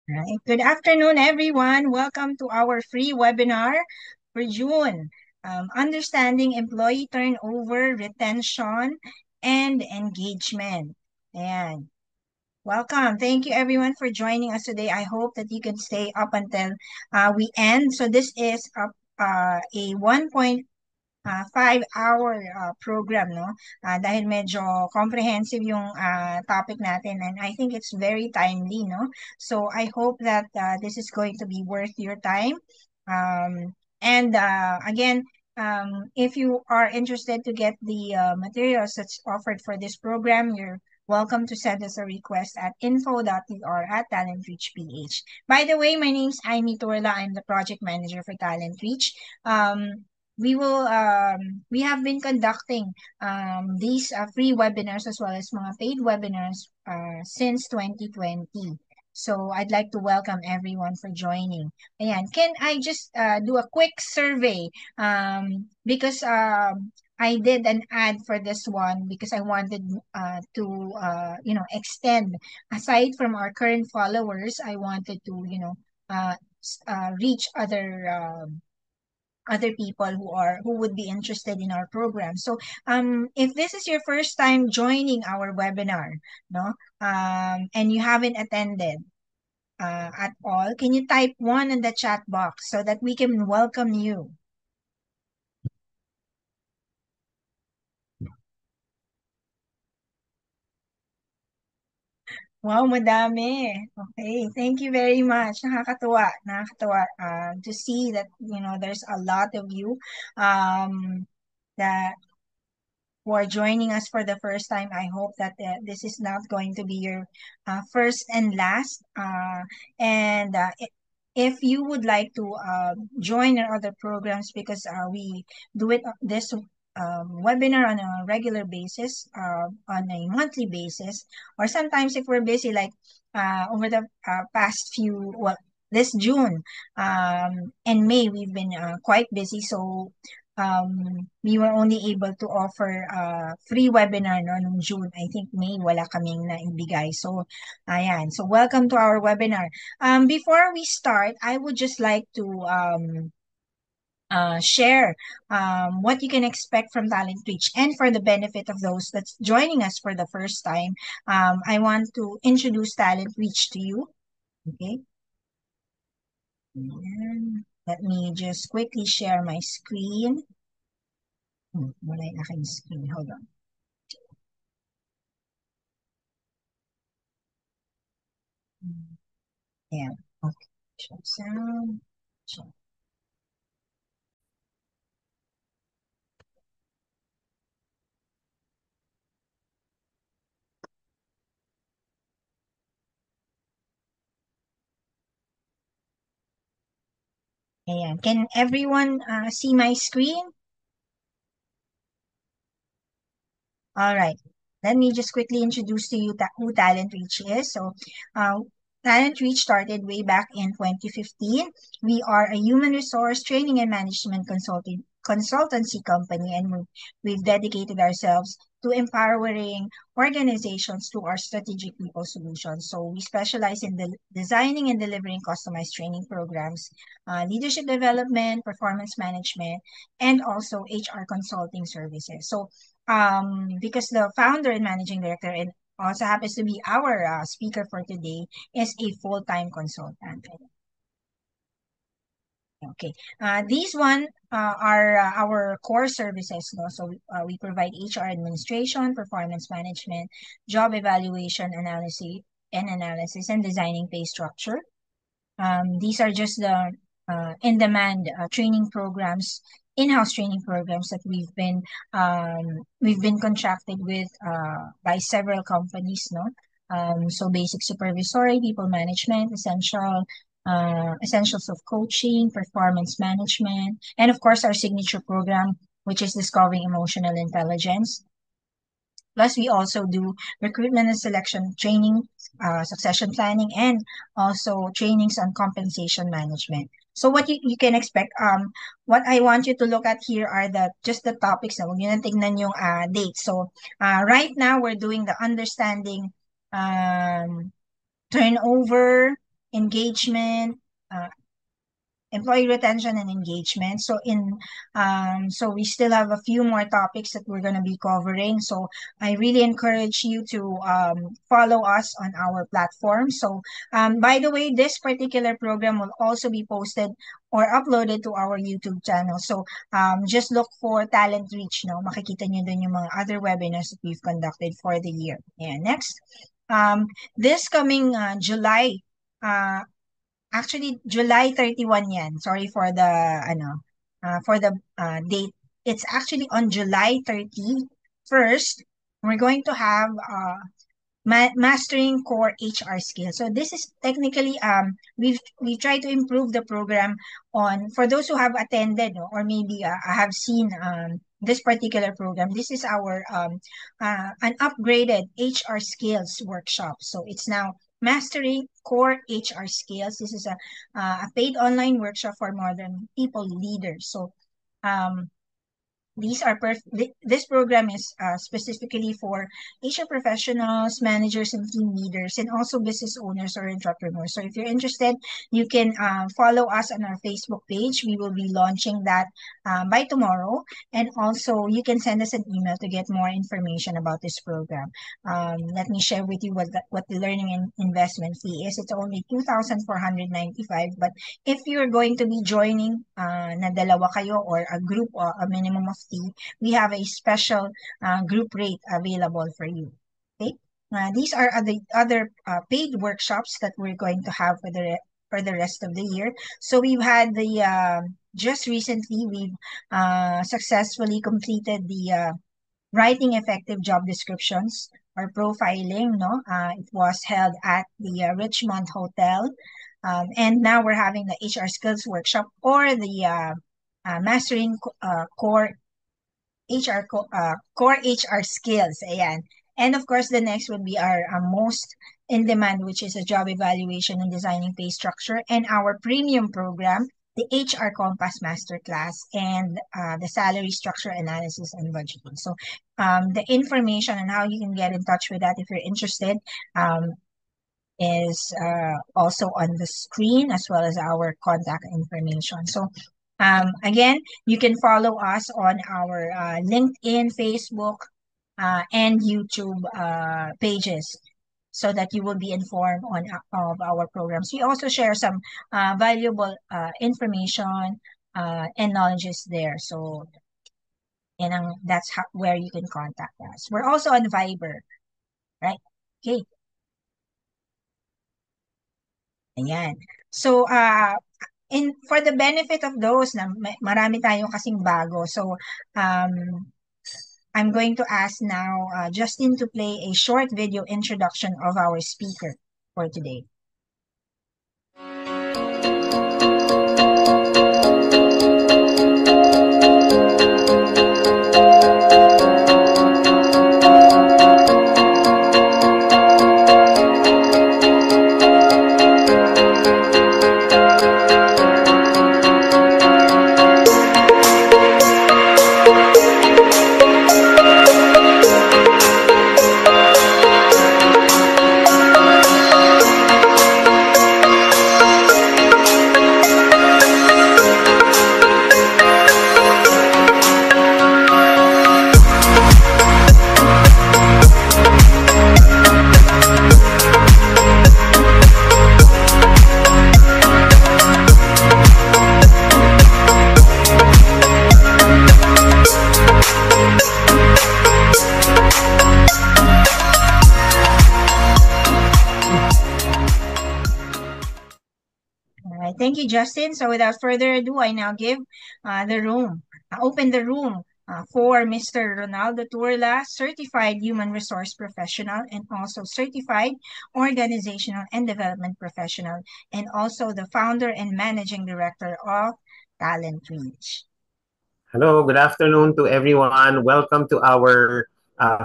Right. Good afternoon, everyone. Welcome to our free webinar for June. Understanding employee turnover, retention, and engagement. And welcome. Thank you, everyone, for joining us today. I hope that you can stay up until we end. So this is a 5-hour program, no? Dahil medyo comprehensive yung topic natin and I think it's very timely, no? So I hope that this is going to be worth your time. And again, if you are interested to get the materials that's offered for this program, you're welcome to send us a request at info.tr@talentreach.ph. By the way, my name's Amy Torla. I'm the project manager for Talent Reach. We have been conducting these free webinars as well as mga paid webinars since 2020. So I'd like to welcome everyone for joining. Ayan, can I just do a quick survey because I did an ad for this one because I wanted to extend aside from our current followers, I wanted to reach other people who would be interested in our program. So if this is your first time joining our webinar, no, and you haven't attended at all, can you type one in the chat box so that we can welcome you? Wow, madami. Okay, thank you very much. Nakakatuwa to see that there's a lot of you that who are joining us for the first time. I hope that this is not going to be your first and last. If you would like to join our other programs, because we do this webinar on a regular basis, on a monthly basis, or sometimes if we're busy, like over the past few, well, this June and May, we've been quite busy. So we were only able to offer free webinar no, noong June. I think May wala kaming naibigay. So, ayan. So, welcome to our webinar. Before we start, I would just like to share what you can expect from Talent Reach. And for the benefit of those that's joining us for the first time, I want to introduce Talent Reach to you. Okay. Ayan. Let me just quickly share my screen. Wala yung aking screen. Hold on. Yeah. Okay. Show sound. Show. Ayan. Can everyone see my screen? All right. Let me just quickly introduce to you who Talent Reach is. So, uh, Talent Reach started way back in 2015. We are a human resource training and management consultancy company, and we've dedicated ourselves to empowering organizations through our strategic people solutions. So we specialize in designing and delivering customized training programs, leadership development, performance management, and also HR consulting services. So because the founder and managing director and also happens to be our speaker for today is a full-time consultant. Okay. These one are our core services. No? So we provide HR administration, performance management, job evaluation, analysis, and designing pay structure. These are just the in-demand training programs, in-house training programs that we've been contracted with by several companies, no? So basic supervisory, people management, essentials of coaching, performance management, and of course our signature program, which is discovering emotional intelligence. Plus, we also do recruitment and selection training, succession planning, and also trainings on compensation management. So what you can expect, what I want you to look at here are just the topics na huwag nyo nang tignan yung dates. So right now, we're doing the understanding turnover, engagement, employee retention and engagement. So so we still have a few more topics that we're going to be covering. So I really encourage you to follow us on our platform. So by the way, this particular program will also be posted or uploaded to our YouTube channel. So just look for Talent Reach. No, makikita nyo dun yung mga other webinars that we've conducted for the year. And next, this coming July. Actually, July 31 yan. Sorry for the, date. It's actually on July 31st. We're going to have mastering core HR skills. So this is technically we try to improve the program on for those who have attended or maybe have seen this particular program. This is our an upgraded HR skills workshop. So it's now mastering core HR skills. This is a paid online workshop for modern people leaders. So these are this program is specifically for HR professionals, managers, and team leaders, and also business owners or entrepreneurs. So if you're interested, you can follow us on our Facebook page. We will be launching that by tomorrow. And also, you can send us an email to get more information about this program. Let me share with you what the learning and investment fee is. It's only 2,495. But if you're going to be joining na dalawa kayo or a group or a minimum of three, we have a special group rate available for you. Okay, these are other paid workshops that we're going to have for the rest of the year. So we've had the just recently we've successfully completed the writing effective job descriptions or profiling. No, it was held at the Richmond Hotel. And now we're having the HR skills workshop or the mastering core core HR skills. Ayan. And of course, the next would be our most in demand, which is a job evaluation and designing pay structure, and our premium program, the HR Compass Masterclass, and the salary structure analysis and budgeting. So the information on how you can get in touch with that if you're interested is also on the screen, as well as our contact information. So again, you can follow us on our LinkedIn, Facebook, and YouTube pages so that you will be informed of our programs. We also share some valuable information and knowledges there. So that's where you can contact us. We're also on Viber, right? Okay. Ayan. So, for the benefit of those na marami tayong kasing bago. So, I'm going to ask now Justin to play a short video introduction of our speaker for today. Thank you, Justin. So without further ado, I now give open the room for Mr. Ronaldo Turla, Certified Human Resource Professional and also Certified Organizational and Development Professional, and also the founder and managing director of Talent Reach. Hello, good afternoon to everyone. Welcome to our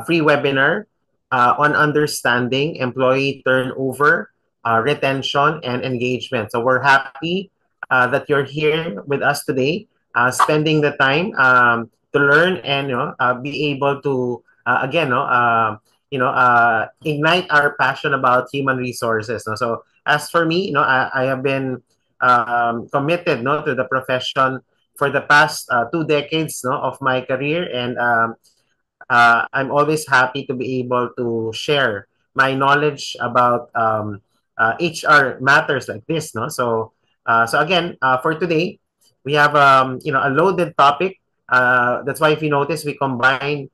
free webinar on understanding employee turnover, retention, and engagement. So we're happy that you're here with us today, spending the time to learn and be able to again ignite our passion about human resources. So as for me, I have been committed, to the profession for the past 2 decades, of my career, and I'm always happy to be able to share my knowledge about HR matters like this. No, so again, for today, we have a loaded topic. That's why if you notice, we combine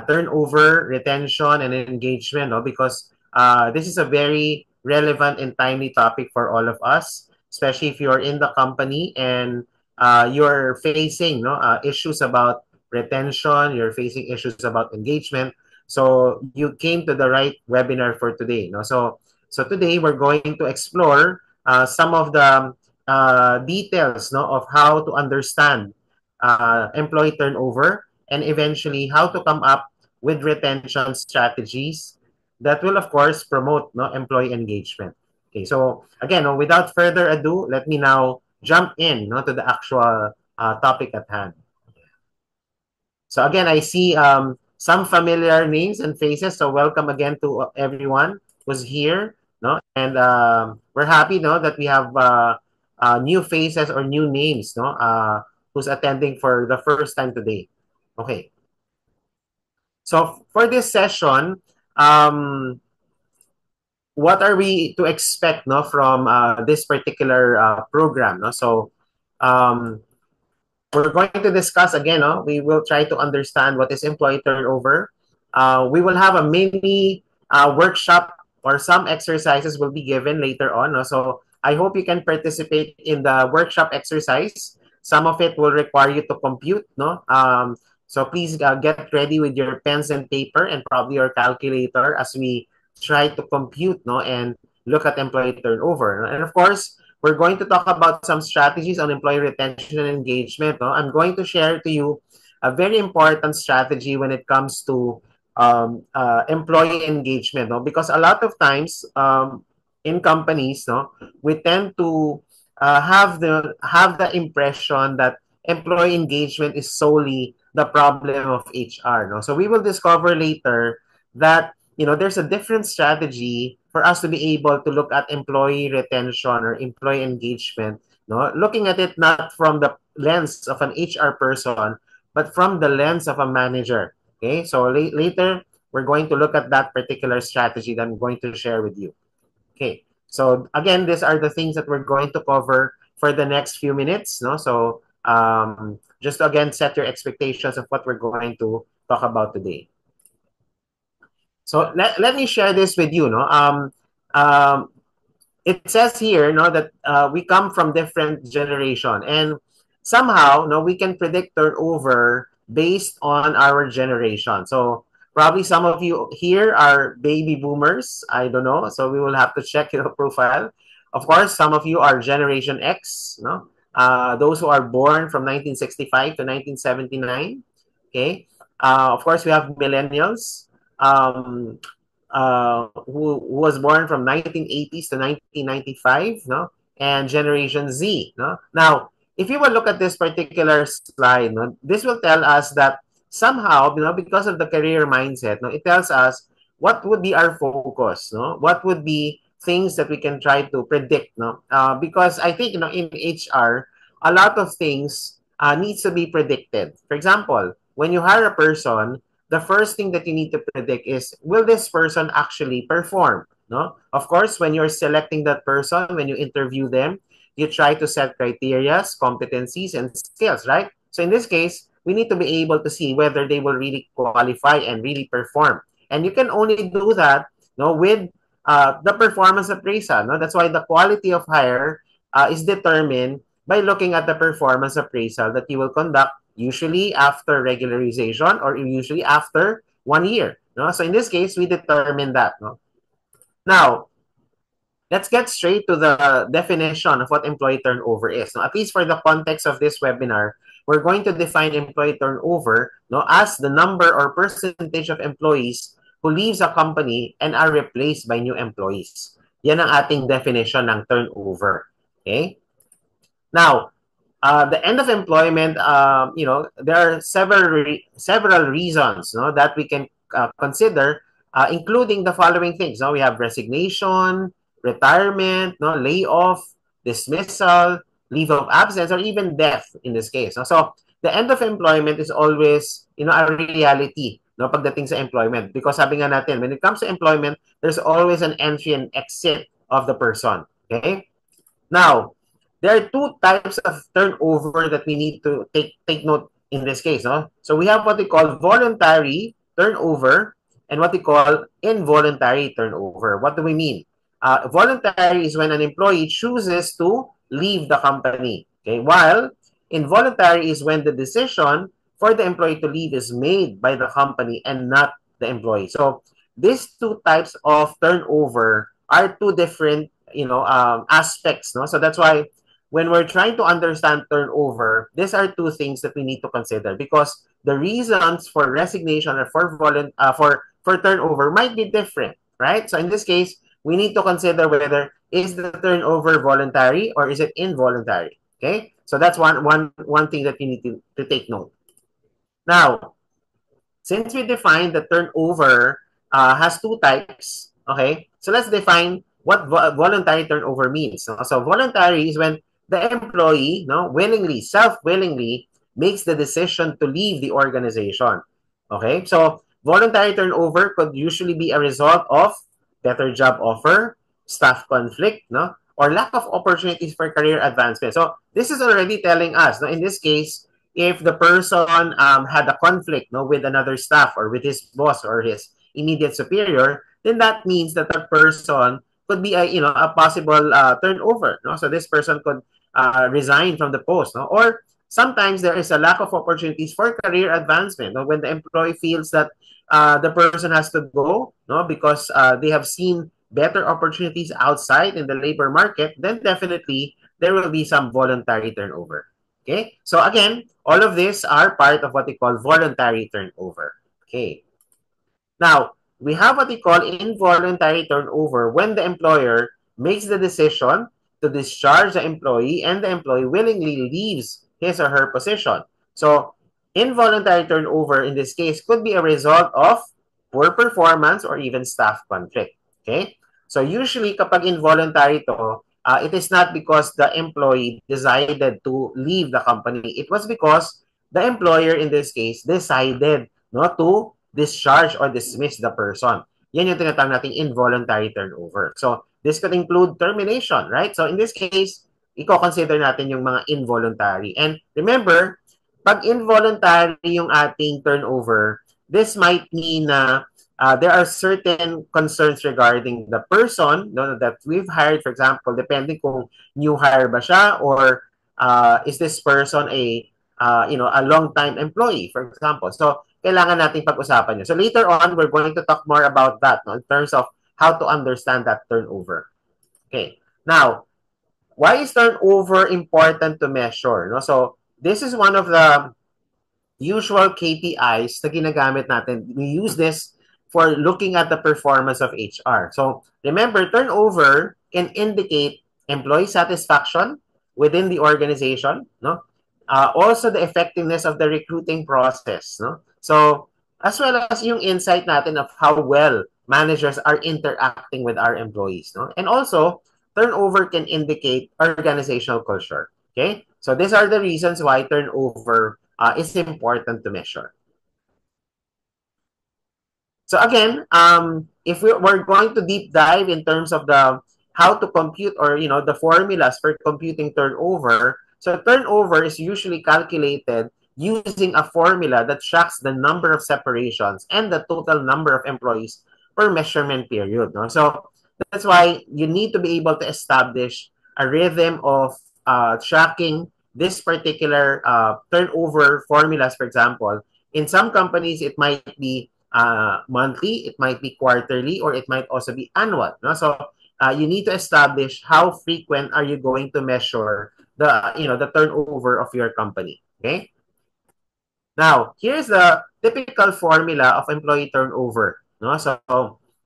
turnover, retention, and engagement. No, because this is a very relevant and timely topic for all of us, especially if you're in the company and you're facing issues about retention, you're facing issues about engagement. So you came to the right webinar for today. No? So today we're going to explore some of the details, of how to understand employee turnover, and eventually how to come up with retention strategies that will, of course, promote employee engagement. Okay, so again, without further ado, let me now jump in to the actual topic at hand. So again, I see some familiar names and faces. So welcome again to everyone who's here. No, and we're happy, that we have new faces or new names, who's attending for the first time today. Okay. So for this session, what are we to expect, from this particular program? No, so we're going to discuss again. We will try to understand what is employee turnover. We will have a mini workshop, or some exercises will be given later on. No? So I hope you can participate in the workshop exercise. Some of it will require you to compute. No, so please get ready with your pens and paper and probably your calculator as we try to compute, and look at employee turnover. And of course, we're going to talk about some strategies on employee retention and engagement. No? I'm going to share to you a very important strategy when it comes to employee engagement. No? Because a lot of times in companies, we tend to have the impression that employee engagement is solely the problem of HR. No? So we will discover later that there's a different strategy for us to be able to look at employee retention or employee engagement, looking at it not from the lens of an HR person, but from the lens of a manager. Okay, so later we're going to look at that particular strategy that I'm going to share with you. Okay, so again, these are the things that we're going to cover for the next few minutes. So just to again set your expectations of what we're going to talk about today. So let me share this with you. Um, it says here, that we come from different generation, and somehow, we can predict turnover based on our generation. So probably some of you here are baby boomers. I don't know. So we will have to check your profile. Of course, some of you are Generation X. Those who are born from 1965 to 1979. Okay. Of course, we have millennials. Who was born from 1980s to 1995, and Generation Z, Now, if you will look at this particular slide, this will tell us that somehow, because of the career mindset, it tells us what would be our focus, What would be things that we can try to predict, Because I think, in HR, a lot of things needs to be predicted. For example, when you hire a person, the first thing that you need to predict is, will this person actually perform? Of course, when you're selecting that person, when you interview them, you try to set criteria, competencies, and skills, right? So in this case, we need to be able to see whether they will really qualify and really perform. And you can only do that with the performance appraisal. That's why the quality of hire is determined by looking at the performance appraisal that you will conduct usually after regularization or usually after 1 year. So in this case, we determine that. Now, let's get straight to the definition of what employee turnover is. At least for the context of this webinar, we're going to define employee turnover as the number or percentage of employees who leaves a company and are replaced by new employees. Yan ang ating definition ng turnover. Okay? Now, the end of employment, there are several reasons that we can consider, including the following things. We have resignation, retirement, no, layoff, dismissal, leave of absence, or even death in this case. No? So the end of employment is always, a reality, no, pagdating sa employment. Because sabi nga natin, when it comes to employment, there's always an entry and exit of the person. Okay? Now, there are two types of turnover that we need to take note in this case. No? So we have what we call voluntary turnover and what we call involuntary turnover. What do we mean? Voluntary is when an employee chooses to leave the company. Okay, while involuntary is when the decision for the employee to leave is made by the company and not the employee. So these two types of turnover are two different aspects. No, so that's why when we're trying to understand turnover, these are two things that we need to consider because the reasons for resignation or for turnover might be different, right? So in this case, we need to consider whether is the turnover voluntary or is it involuntary. Okay, so that's one thing that you need to take note. Now, since we defined that turnover has two types, okay, so let's define what voluntary turnover means. No? So voluntary is when the employee, no, willingly, self-willingly makes the decision to leave the organization. Okay, so voluntary turnover could usually be a result of better job offer, staff conflict, no, or lack of opportunities for career advancement. So this is already telling us, no, in this case, if the person had a conflict, no, with another staff or with his boss or his immediate superior, then that means that the person could be a possible turnover. No? So this person could resign from the post. No? Or sometimes there is a lack of opportunities for career advancement. No? When the employee feels that the person has to go, no, because they have seen better opportunities outside in the labor market, then definitely there will be some voluntary turnover. Okay, so again, all of these are part of what we call voluntary turnover. Okay, now we have what we call involuntary turnover when the employer makes the decision to discharge the employee and the employee willingly leaves his or her position. So involuntary turnover in this case could be a result of poor performance or even staff conflict. Okay, so usually kapag involuntary to, it is not because the employee decided to leave the company. It was because the employer in this case decided no to discharge or dismiss the person. Yan yung tinatawag nating involuntary turnover. So this could include termination, right? So in this case, i-consider natin yung mga involuntary. And remember, pag involuntary yung ating turnover, this might mean na there are certain concerns regarding the person, no, that we've hired, for example, depending kung new hire ba siya or is this person a long-time employee, for example. So, kailangan natin pag-usapan yun. So, later on, we're going to talk more about that, no, in terms of how to understand that turnover. Okay. Now, why is turnover important to measure? No? So, this is one of the usual KPIs na ginagamit natin. We use this for looking at the performance of HR. So remember, turnover can indicate employee satisfaction within the organization, no? Also the effectiveness of the recruiting process, no? So as well as yung insight natin of how well managers are interacting with our employees, no? And also turnover can indicate organizational culture. Okay? So these are the reasons why turnover is important to measure. So again, if we're going to deep dive in terms of the how to compute or the formulas for computing turnover. So turnover is usually calculated using a formula that tracks the number of separations and the total number of employees per measurement period. No? So that's why you need to be able to establish a rhythm of tracking this particular turnover formulas. For example, in some companies, it might be monthly, it might be quarterly, or it might also be annual. No? So you need to establish how frequent are you going to measure the turnover of your company. Okay. Now, here's the typical formula of employee turnover. No? So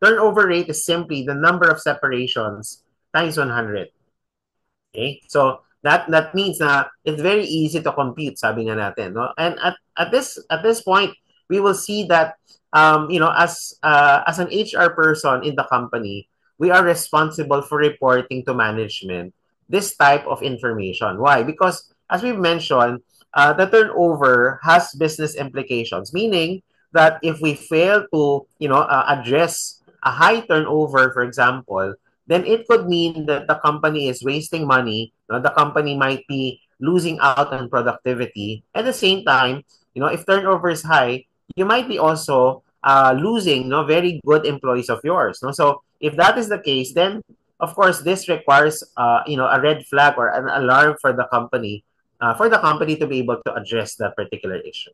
turnover rate is simply the number of separations times 100. Okay? So that means na it's very easy to compute, sabi nga natin, no? And at this point, we will see that as an HR person in the company, we are responsible for reporting to management this type of information. Why? Because as we've mentioned, the turnover has business implications, meaning that if we fail to, address a high turnover, for example, then it could mean that the company is wasting money. The company might be losing out on productivity. At the same time, if turnover is high, you might be also losing very good employees of yours. No? So if that is the case, then of course this requires a red flag or an alarm for the company to be able to address that particular issue.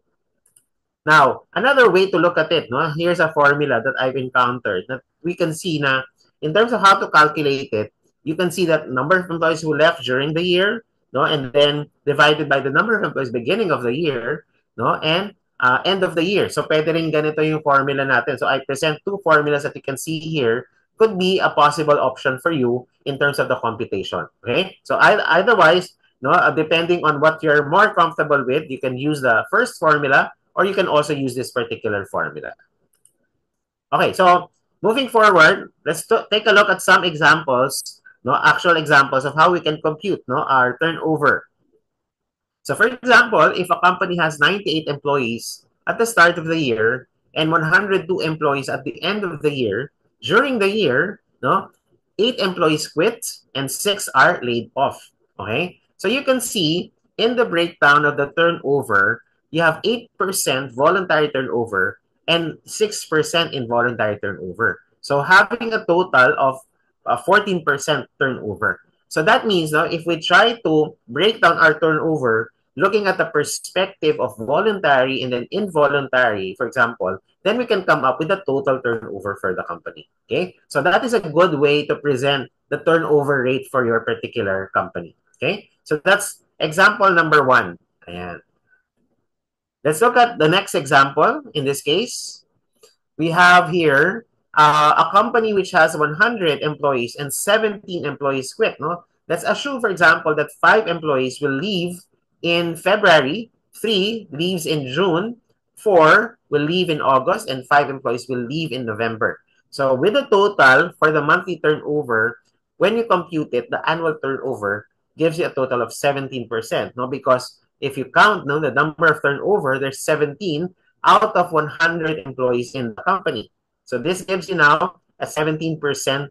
Now, another way to look at it, no, here's a formula that I've encountered that we can see na in terms of how to calculate it, you can see that number of employees who left during the year, no, and then divided by the number of employees beginning of the year, no, and end of the year. So, pwede rin ganito yung formula natin. So, I present two formulas that you can see here. Could be a possible option for you in terms of the computation. Okay? So, otherwise, no, depending on what you're more comfortable with, you can use the first formula or you can also use this particular formula. Okay, so moving forward, let's take a look at some examples, no, actual examples of how we can compute our turnover. So for example, if a company has 98 employees at the start of the year and 102 employees at the end of the year, during the year, 8 employees quit and 6 are laid off. Okay? So you can see in the breakdown of the turnover, you have 8% voluntary turnover and 6% involuntary turnover. So having a total of 14% turnover. So that means now if we try to break down our turnover looking at the perspective of voluntary and then involuntary, for example, then we can come up with a total turnover for the company. Okay? So that is a good way to present the turnover rate for your particular company. Okay? So that's example number 1. Ayan. Let's look at the next example. In this case, we have here a company which has 100 employees and 17 employees quit. No? Let's assume, for example, that 5 employees will leave in February, 3 leaves in June, 4 will leave in August, and 5 employees will leave in November. So with the total for the monthly turnover, when you compute it, the annual turnover gives you a total of 17%. No? Because if you count the number of turnover, there's 17 out of 100 employees in the company. So this gives you now a 17%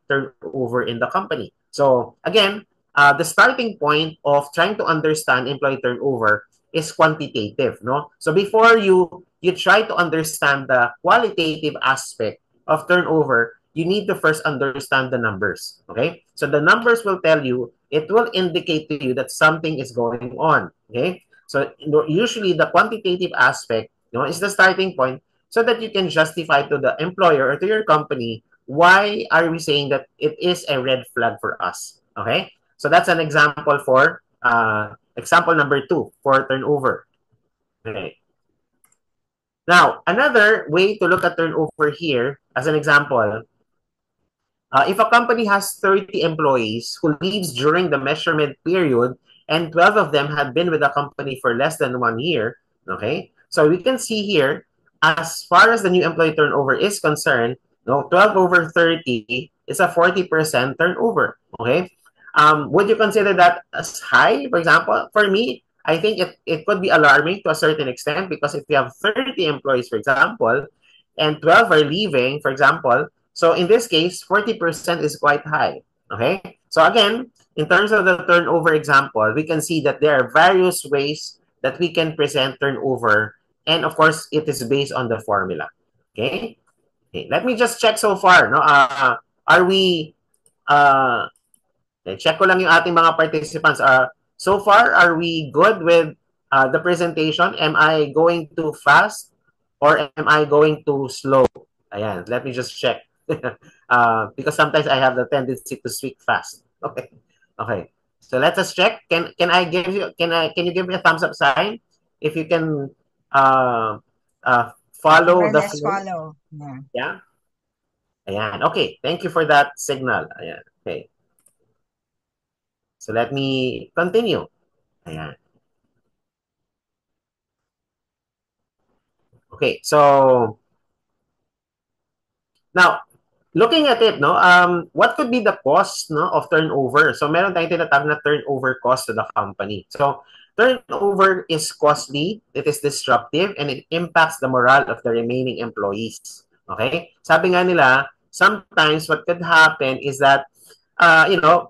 turnover in the company. So again, the starting point of trying to understand employee turnover is quantitative, no? So before you try to understand the qualitative aspect of turnover, you need to first understand the numbers, okay? So the numbers will tell you, it will indicate to you that something is going on, okay? So usually the quantitative aspect is the starting point so that you can justify to the employer or to your company why are we saying that it is a red flag for us. Okay? So that's an example for example number 2 for turnover. Okay. Now, another way to look at turnover here as an example, if a company has 30 employees who leaves during the measurement period and 12 of them had been with the company for less than 1 year, okay? So we can see here, as far as the new employee turnover is concerned, 12 over 30 is a 40% turnover, okay? Would you consider that as high, for example? For me, I think it could be alarming to a certain extent because if you have 30 employees, for example, and 12 are leaving, for example, so in this case, 40% is quite high. Okay? So again, in terms of the turnover example, we can see that there are various ways that we can present turnover. And of course, it is based on the formula. Okay? Okay. Let me just check so far. No? Are we, check ko lang yung ating mga participants. So far, are we good with the presentation? Am I going too fast or am I going too slow? Ayan, let me just check. Because sometimes I have the tendency to speak fast. Okay. Okay. So let us check. Can you give me a thumbs up sign if you can follow More or the less flow? follow. Yeah. Yeah. Ayan. Okay. Thank you for that signal. Ayan. Okay. So let me continue. Ayan. Okay. So now looking at it, no, what could be the cost, no, of turnover? So meron tayong tinatawag na turnover cost to the company. So turnover is costly, it is disruptive, and it impacts the morale of the remaining employees. Okay? Sabi nga nila, sometimes what could happen is that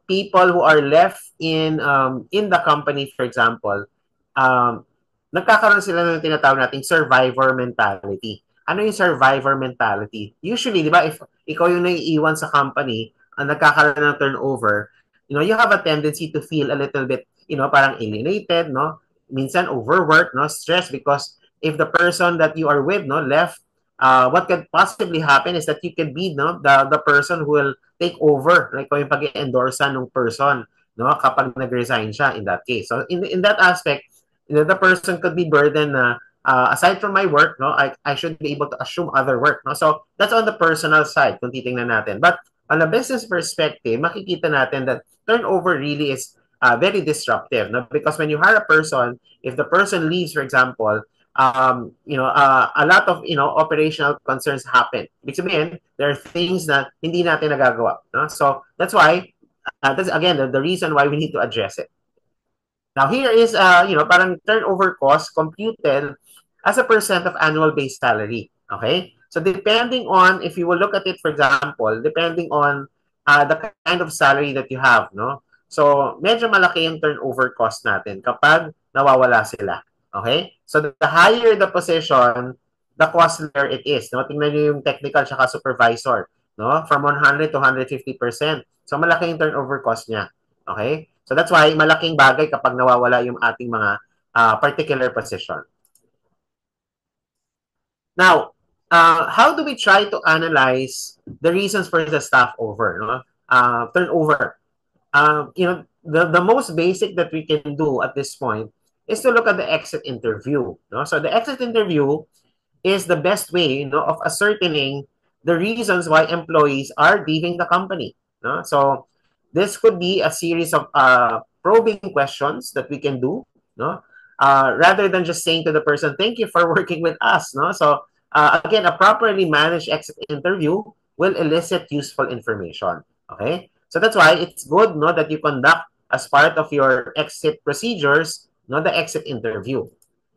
people who are left in the company, for example, um, nagkakaroon sila ng tinatawag nating survivor mentality. Ano yung survivor mentality? Usually, di ba, if ikaw yung naiiwan sa company, ang nagkakaroon ng turnover, you have a tendency to feel a little bit, parang alienated, no? Minsan overworked, no? Stress because if the person that you are with, no, left, what could possibly happen is that you could be, no, the person who will take over, like yung pag-endorse ng person, no, kapag nag-resign siya in that case. So in that aspect, the person could be burdened na aside from my work, no, I should be able to assume other work, no. So that's on the personal side kung titingnan natin. But on a business perspective, makikita natin that turnover really is very disruptive, no? Because when you hire a person, if the person leaves, for example, a lot of, operational concerns happen. Ibig sabihin, there are things na hindi natin nagagawa, no? So that's why, that's again the reason why we need to address it. Now here is, parang turnover cost computed as a percent of annual base salary. Okay? So depending on, if you will look at it, for example, depending on the kind of salary that you have, no? So medyo malaki yung turnover cost natin kapag nawawala sila. Okay? So the higher the position, the costlier it is. No? Tingnan nyo yung technical tsaka supervisor. No? From 100 to 150%. So malaki yung turnover cost niya. Okay? So that's why malaking bagay kapag nawawala yung ating mga particular position. Now, how do we try to analyze the reasons for the staff turnover? The most basic that we can do at this point is to look at the exit interview. No? So the exit interview is the best way, of ascertaining the reasons why employees are leaving the company. No? So this could be a series of probing questions that we can do, no? Rather than just saying to the person, "Thank you for working with us." No? So again, a properly managed exit interview will elicit useful information. Okay, so that's why it's good, no, that you conduct as part of your exit procedures, no, the exit interview.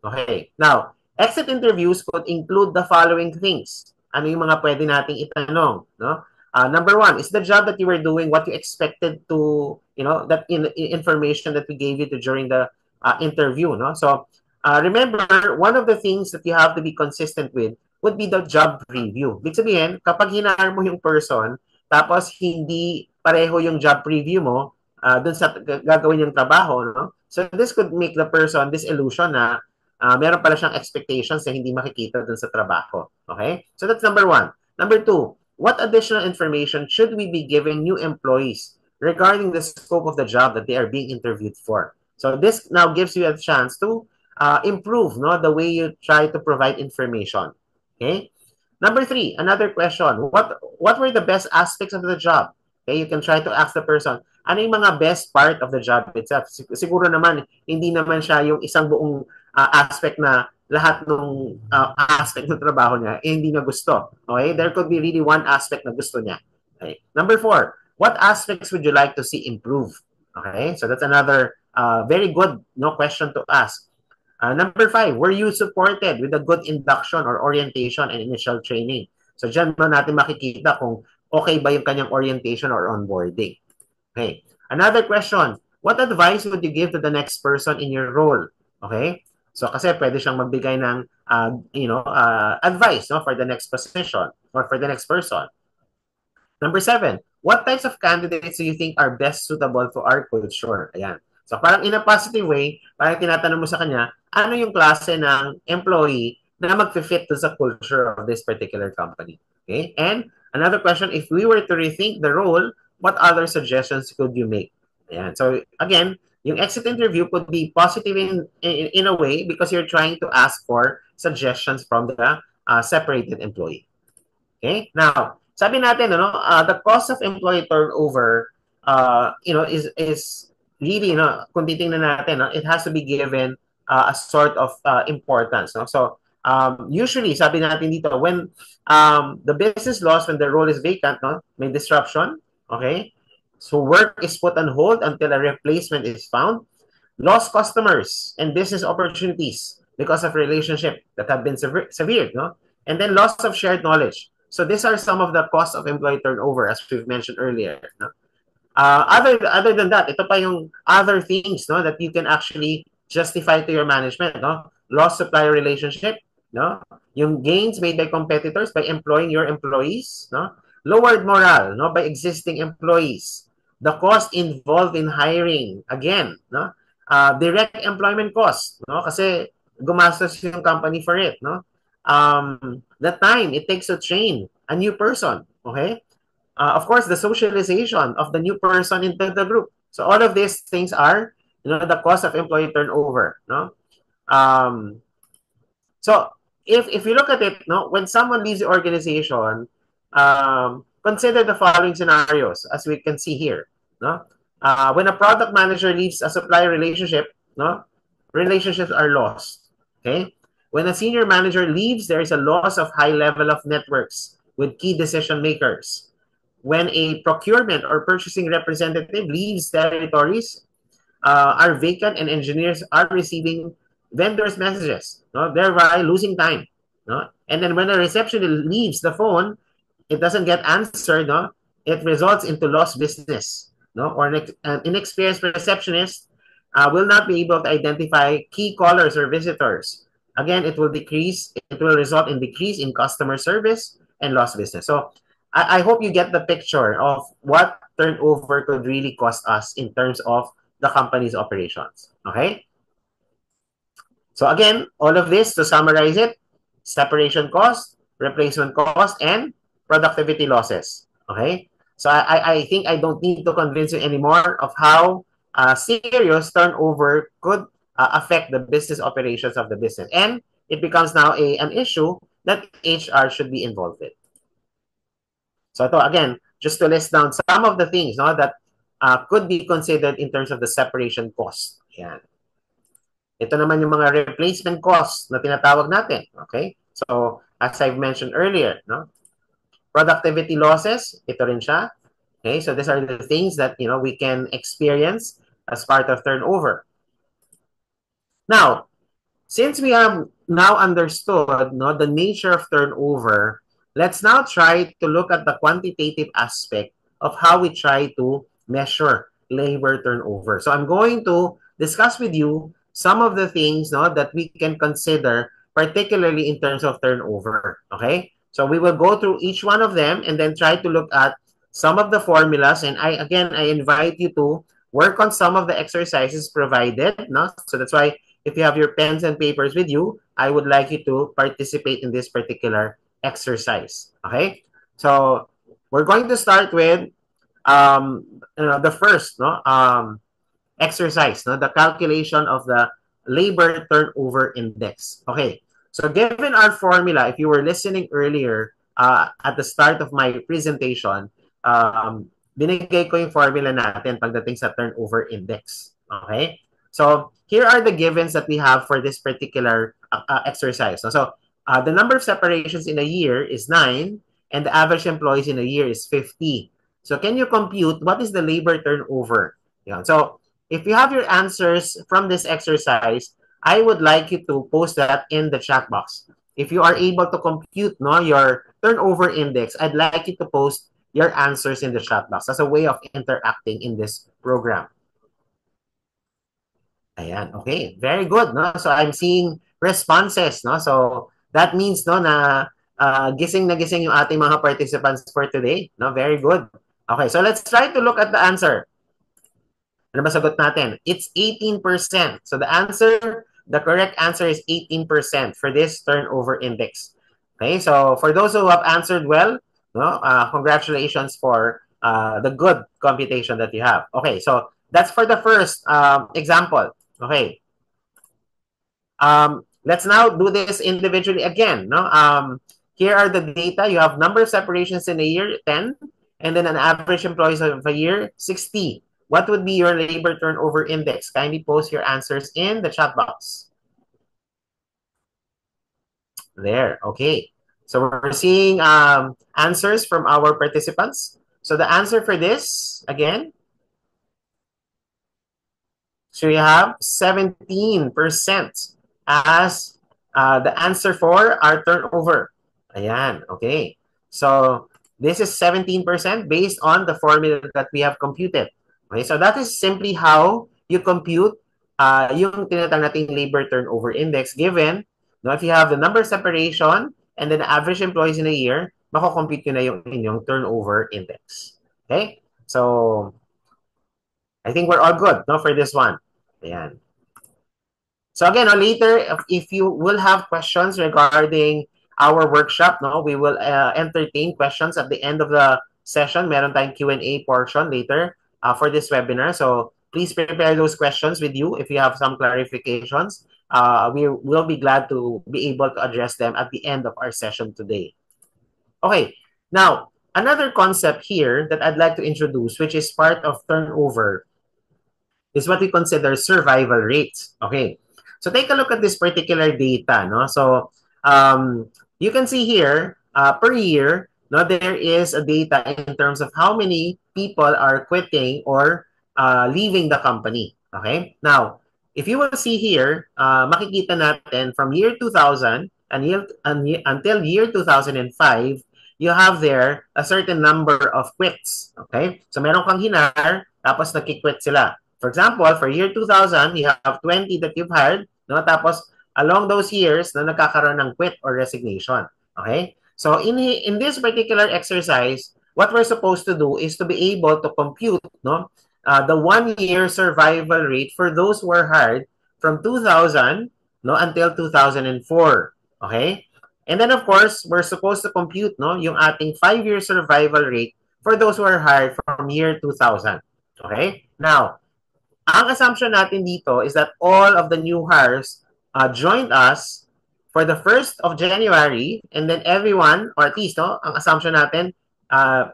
Okay, now exit interviews could include the following things. Ano yung mga pwede nating itanong, no? Number one, is the job that you were doing what you expected to, that information that we gave you during the interview, no? So, remember, one of the things that you have to be consistent with would be the job preview. Ibig sabihin, kapag hinahire mo yung person, tapos hindi pareho yung job preview mo dun sa gagawin yung trabaho, no? So, this could make the person disillusion na meron pala siyang expectations na hindi makikita dun sa trabaho. Okay? So, that's number one. Number two, what additional information should we be giving new employees regarding the scope of the job that they are being interviewed for? So this now gives you a chance to improve, no, the way you try to provide information. Okay. Number three, another question. What were the best aspects of the job? Okay, you can try to ask the person, ano yung mga best part of the job itself? Siguro naman, hindi naman siya yung isang buong aspect na lahat ng aspect ng trabaho niya hindi na gusto. Okay? There could be really one aspect na gusto niya. Okay? Number four, what aspects would you like to see improve? Okay? So that's another very good, no, question to ask. Number five, were you supported with a good induction or orientation and initial training? So dyan mo natin makikita kung okay ba yung kanyang orientation or onboarding. Okay. Another question, what advice would you give to the next person in your role? Okay. So kasi pwede siyang magbigay ng advice, no, for the next position or for the next person. Number seven, what types of candidates do you think are best suitable for our culture? Ayan. So parang in a positive way, parang tinatanong mo sa kanya, ano yung klase ng employee na mag-fit to sa culture of this particular company? Okay? And another question, if we were to rethink the role, what other suggestions could you make? Ayan. So again, yung exit interview could be positive in a way because you're trying to ask for suggestions from the separated employee. Okay? Now, sabi natin, the cost of employee turnover, is really, kung titingnan natin, it has to be given a sort of importance. No? So, Usually, sabi natin dito, when the business lost when the role is vacant, no, may disruption, okay? So work is put on hold until a replacement is found. Lost customers and business opportunities because of relationship that have been severed, no? And then loss of shared knowledge. So these are some of the costs of employee turnover, as we've mentioned earlier. No? Other than that, ito pa yung other things, no, that you can actually justify to your management, no? Lost supplier relationship, no? Yung gains made by competitors by employing your employees, no? Lowered morale, no, by existing employees. The cost involved in hiring, again, no? Direct employment cost, no? Kasi gumastos yung company for it, no? The time it takes to train a new person, okay? Of course, the socialization of the new person into the group. So all of these things are, the cost of employee turnover. No, um, so if you look at it, no, when someone leaves the organization, consider the following scenarios, as we can see here. No, when a product manager leaves a supplier relationship, no, relationships are lost. Okay, when a senior manager leaves, there is a loss of high level of networks with key decision makers. When a procurement or purchasing representative leaves territories are vacant and engineers are receiving vendors' messages, no, thereby losing time. No? And then when a receptionist leaves the phone, it doesn't get answered, no? It results into lost business. No? Or an inexperienced receptionist will not be able to identify key callers or visitors. Again, it will result in decrease in customer service and lost business. So I hope you get the picture of what turnover could really cost us in terms of the company's operations. Okay? So again, all of this, to summarize it, separation cost, replacement cost, and productivity losses. Okay? So I think I don't need to convince you anymore of how serious turnover could affect the business operations of the business. And it becomes now an issue that HR should be involved with. So ito, again, just to list down some of the things, no, that could be considered in terms of the separation cost. Yan. Ito naman yung mga replacement costs na tinatawag natin. Okay? So, as I've mentioned earlier, no? Productivity losses, ito rin siya. Okay? So, these are the things that, we can experience as part of turnover. Now, since we have now understood, no, the nature of turnover, let's now try to look at the quantitative aspect of how we try to measure labor turnover. So I'm going to discuss with you some of the things, no, that we can consider, particularly in terms of turnover. Okay? So we will go through each one of them and then try to look at some of the formulas. And I invite you to work on some of the exercises provided. No? So that's why if you have your pens and papers with you, I would like you to participate in this particular exercise. Okay? So we're going to start with the first exercise, the calculation of the labor turnover index. Okay. So given our formula, if you were listening earlier at the start of my presentation, binigay ko yung formula natin pagdating sa turnover index. Okay? So here are the givens that we have for this particular exercise. So the number of separations in a year is 9 and the average employees in a year is 50. So can you compute what is the labor turnover? Yeah. So if you have your answers from this exercise, I would like you to post that in the chat box. If you are able to compute your turnover index, I'd like you to post your answers in the chat box as a way of interacting in this program. Ayan, okay. Very good, no? So I'm seeing responses, no? So that means, no, na gising na gising yung ating mga participants for today, no? Very good. Okay, so let's try to look at the answer. Ano ba sagot natin? It's 18%. So the correct answer is 18% for this turnover index. Okay, so for those who have answered well, no, congratulations for the good computation that you have. Okay, so that's for the first example. Okay. Let's now do this individually again. No? Here are the data. You have number of separations in a year, 10, and then an average employees of a year, 60. What would be your labor turnover index? Kindly post your answers in the chat box. There. Okay. So we're seeing answers from our participants. So the answer for this, again, so you have 17% as the answer for our turnover. Ayan, okay. So this is 17% based on the formula that we have computed. Okay, so that is simply how you compute yung tinatawag nating labor turnover index given if you have the number separation and then the average employees in a year, mako-compute nyo na yung inyong turnover index. Okay? So I think we're all good for this one. Ayan. So again, later, if you will have questions regarding our workshop, we will entertain questions at the end of the session. Meron tayong Q&A portion later for this webinar. So please prepare those questions with you if you have some clarifications. We will be glad to be able to address them at the end of our session today. Okay, now, another concept here that I'd like to introduce, which is part of turnover, is what we consider survival rates. Okay. So take a look at this particular data. No? So you can see here, per year, there is a data in terms of how many people are quitting or leaving the company. Okay. Now, if you will see here, makikita natin from year 2000 until year 2005, you have there a certain number of quits. Okay. So meron kang hinar, tapos nagki-quit sila. For example, for year 2000, you have 20 that you've hired, tapos along those years na nagkakaroon ng quit or resignation. Okay? So in this particular exercise, what we're supposed to do is to be able to compute the 1-year survival rate for those who were hired from 2000 until 2004. Okay? And then of course, we're supposed to compute yung ating 5-year survival rate for those who are hired from year 2000. Okay? Now, ang assumption natin dito is that all of the new hires joined us for the 1st of January, and then everyone, or at least, ang assumption natin,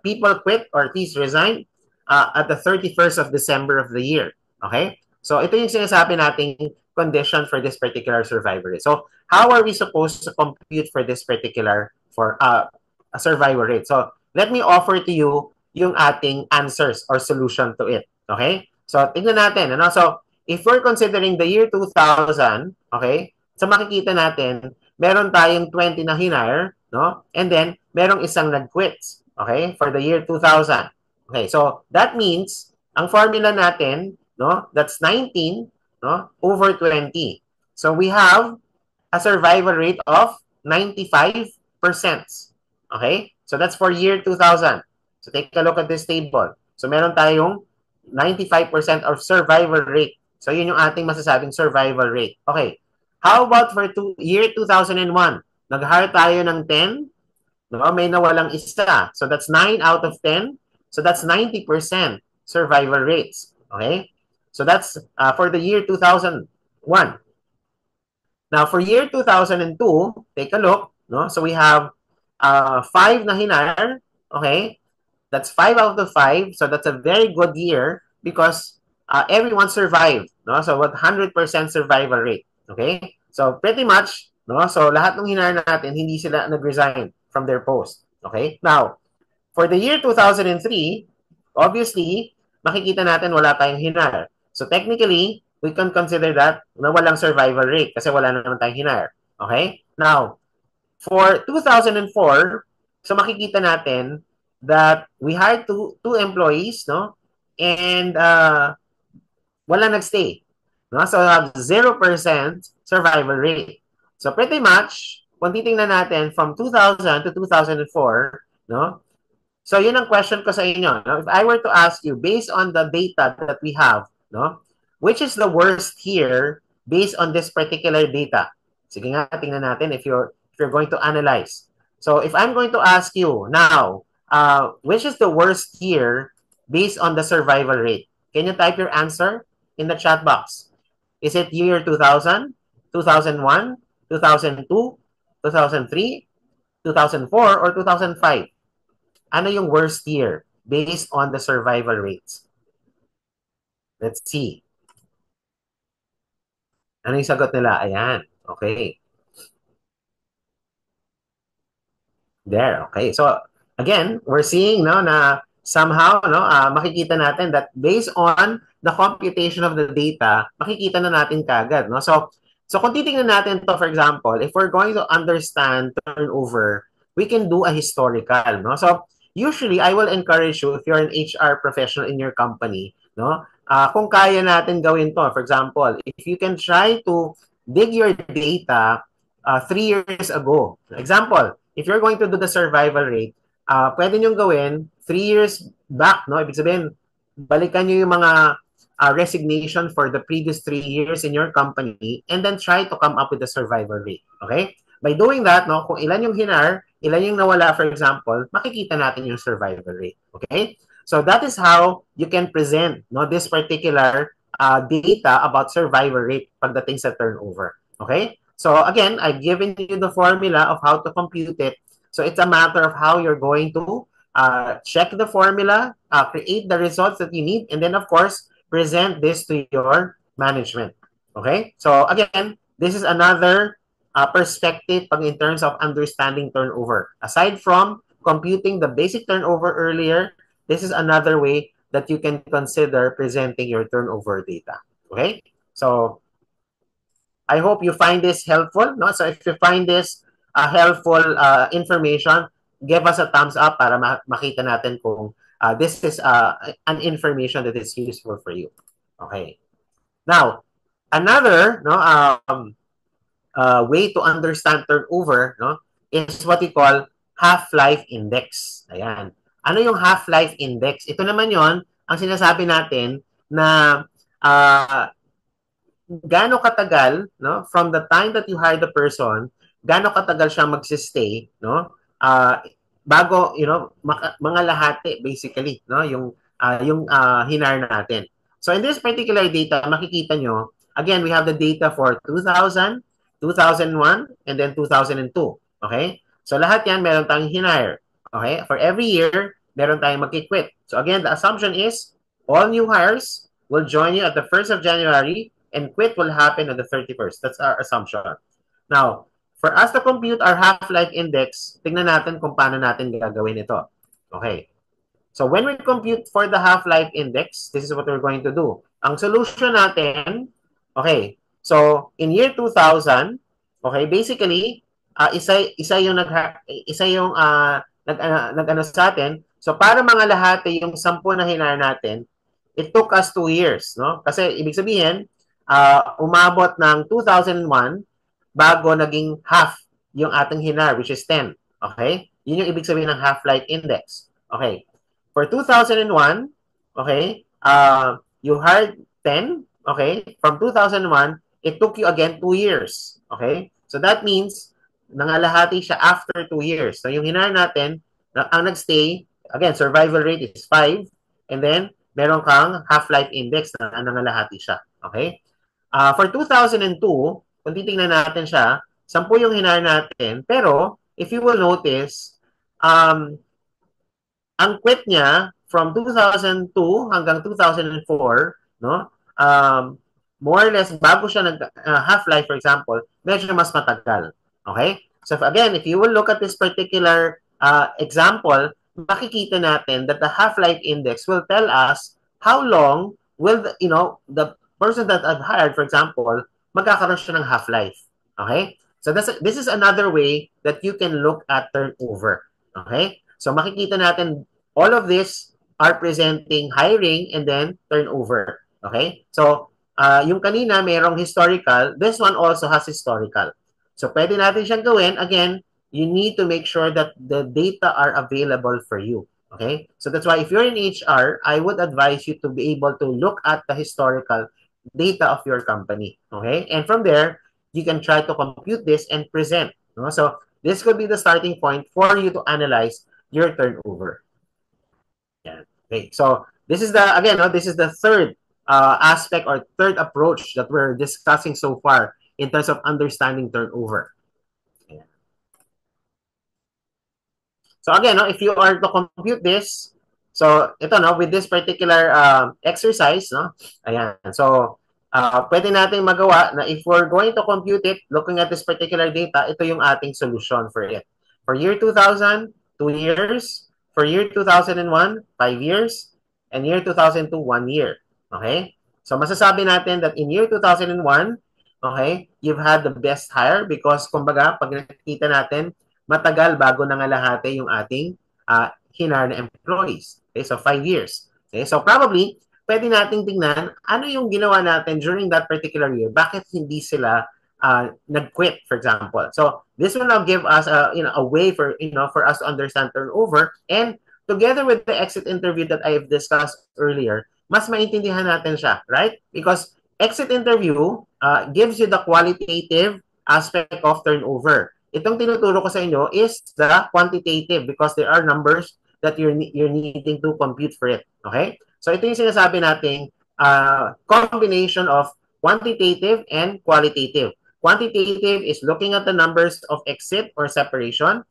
people quit or at least resign at the 31st of December of the year. Okay? So ito yung sinasabi nating condition for this particular survivor rate. So how are we supposed to compute for this particular survivor rate? So let me offer to you yung ating answers or solution to it. Okay? So, tingnan natin. So, if we're considering the year 2000, okay, so makikita natin, meron tayong 20 na hinire, and then, merong isang nag-quits, okay, for the year 2000. Okay, so, that means, ang formula natin, that's 19, over 20. So, we have a survival rate of 95%. Okay? So, that's for year 2000. So, take a look at this table. So, meron tayong 95% of survival rate. So, yun yung ating masasabing survival rate. Okay. How about for year 2001? Nag-hire tayo ng 10. May nawalang isa. So, that's 9 out of 10. So, that's 90% survival rates. Okay? So, that's for the year 2001. Now, for year 2002, take a look. So, we have 5 na hinire. Okay? That's 5 out of 5. So that's a very good year because everyone survived. So 100% survival rate. Okay? So pretty much, so lahat ng hinire natin, hindi sila nag-resign from their post. Okay? Now, for the year 2003, obviously, makikita natin wala tayong hinire. So technically, we can consider that na walang survival rate kasi wala na naman tayong hinire. Okay? Now, for 2004, so makikita natin that we hired two employees, and wala nagstay. So, 0% survival rate. So, pretty much, kung titingnan natin from 2000 to 2004, so yun ang question ko sa inyo. If I were to ask you, based on the data that we have, which is the worst here based on this particular data? Sige nga, tingnan natin if you're going to analyze. So if I'm going to ask you now, which is the worst year based on the survival rate? Can you type your answer in the chat box? Is it year 2000, 2001, 2002, 2003, 2004, or 2005? Ano yung worst year based on the survival rates? Let's see. Ano yung sagot nila? Ayan. Okay. There, okay. So again, we're seeing no na somehow no makikita natin that based on the computation of the data, makikita na natin kagad, no. So kung titingnan natin to, for example, if we're going to understand turnover, we can do a historical, no. So usually I will encourage you, if you're an HR professional in your company, no, kung kaya natin gawin to, for example, if you can try to dig your data 3 years ago. Example, if you're going to do the survival rate, pwede nyo gawin 3 years back, no? Ibig sabihin, balikan nyo yung mga resignation for the previous 3 years in your company and then try to come up with the survival rate. Okay? By doing that, no, kung ilan yung hinar, ilan yung nawala, for example, makikita natin yung survival rate. Okay? So that is how you can present no this particular data about survival rate pagdating sa turnover. Okay? So again, I've given you the formula of how to compute it. So it's a matter of how you're going to check the formula, create the results that you need, and then of course, present this to your management. Okay? So again, this is another perspective in terms of understanding turnover. Aside from computing the basic turnover earlier, this is another way that you can consider presenting your turnover data. Okay? So I hope you find this helpful. No? So if you find this helpful information, give us a thumbs up para makita natin kung this is an information that is useful for you. Okay. Now, another no, way to understand turnover no, is what we call half-life index. Ayan. Ano yung half-life index? Ito naman yon ang sinasabi natin na gaano katagal, no, from the time that you hire the person, gaano katagal siya magsistay, no, bago, mga lahati, basically, no, yung hinar natin. So in this particular data, makikita nyo, again, we have the data for 2000, 2001, and then 2002. Okay? So lahat yan, meron tayong hinire. Okay? For every year, meron tayong magkikwit. So again, the assumption is all new hires will join you at the 1st of January and quit will happen on the 31st. That's our assumption. Now, for us to compute our half-life index, tingnan natin kung paano natin gagawin ito. Okay. So when we compute for the half-life index, this is what we're going to do. Ang solution natin, okay, so in year 2000, okay, basically, isa yung nag-ano sa atin. So para mga lahati yung 10 na hinar natin, it took us 2 years, no? Kasi ibig sabihin, umabot ng 2001 bago naging half yung ating hinar, which is 10. Okay? Yun yung ibig sabihin ng half-life index. Okay. For 2001, okay, you hired 10, okay? From 2001, it took you again 2 years. Okay? So that means, nangalahati siya after 2 years. So yung hinar natin, ang nagstay, again, survival rate is 5, and then, meron kang half-life index na nangalahati siya. Okay? For 2002, kung titingnan natin siya, 10 yung hinar natin. Pero, if you will notice, ang quit niya from 2002 hanggang 2004, no? More or less, bago siya nag half-life, for example, medyo mas matagal. Okay? So again, if you will look at this particular example, makikita natin that the half-life index will tell us how long will the person that I've hired, for example, magkakaroon siya ng half-life. Okay? So this is another way that you can look at turnover. Okay? So makikita natin all of this are presenting hiring and then turnover. Okay? So yung kanina merong historical, this one also has historical. So pwede natin siyang gawin. Again, you need to make sure that the data are available for you. Okay? So that's why if you're in HR, I would advise you to be able to look at the historical data of your company. Okay? And from there, you can try to compute this and present. No? So this could be the starting point for you to analyze your turnover. Yeah. Okay. So this is the third aspect or third approach that we're discussing so far in terms of understanding turnover. Yeah. So again, if you are to compute this, so ito with this particular exercise, ayan. So pwede nating magawa na if we're going to compute it, looking at this particular data, ito yung ating solution for it. For year 2000, 2 years. For year 2001, 5 years. And year 2002, 1 year. Okay? So masasabi natin that in year 2001, okay, you've had the best hire because kumbaga, pag nakikita natin, matagal bago nangalahati yung ating hinar na employees. Okay? So 5 years. Okay? So probably, pwede nating tingnan ano yung ginawa natin during that particular year. Bakit hindi sila nag-quit, for example. So this will now give us a way for us to understand turnover, and together with the exit interview that I have discussed earlier, mas maintindihan natin siya, right? Because exit interview gives you the qualitative aspect of turnover. Itong tinuturo ko sa inyo is the quantitative because there are numbers that you're needing to compute for it. Okay? So ito yung sinasabi nating combination of quantitative and qualitative. Quantitative is looking at the numbers of exit or separation.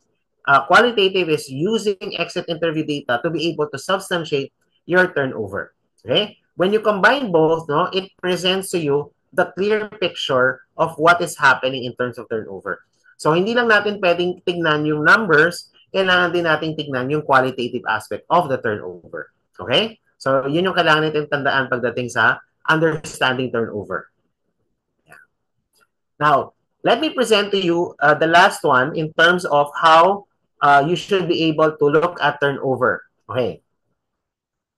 Qualitative is using exit interview data to be able to substantiate your turnover. Okay? When you combine both, no, it presents to you the clear picture of what is happening in terms of turnover. So, hindi lang natin pwedeng tignan yung numbers, kailangan din natin tignan yung qualitative aspect of the turnover. Okay? So, yun yung kailangan natin tandaan pagdating sa understanding turnover. Now, let me present to you the last one in terms of how you should be able to look at turnover. Okay.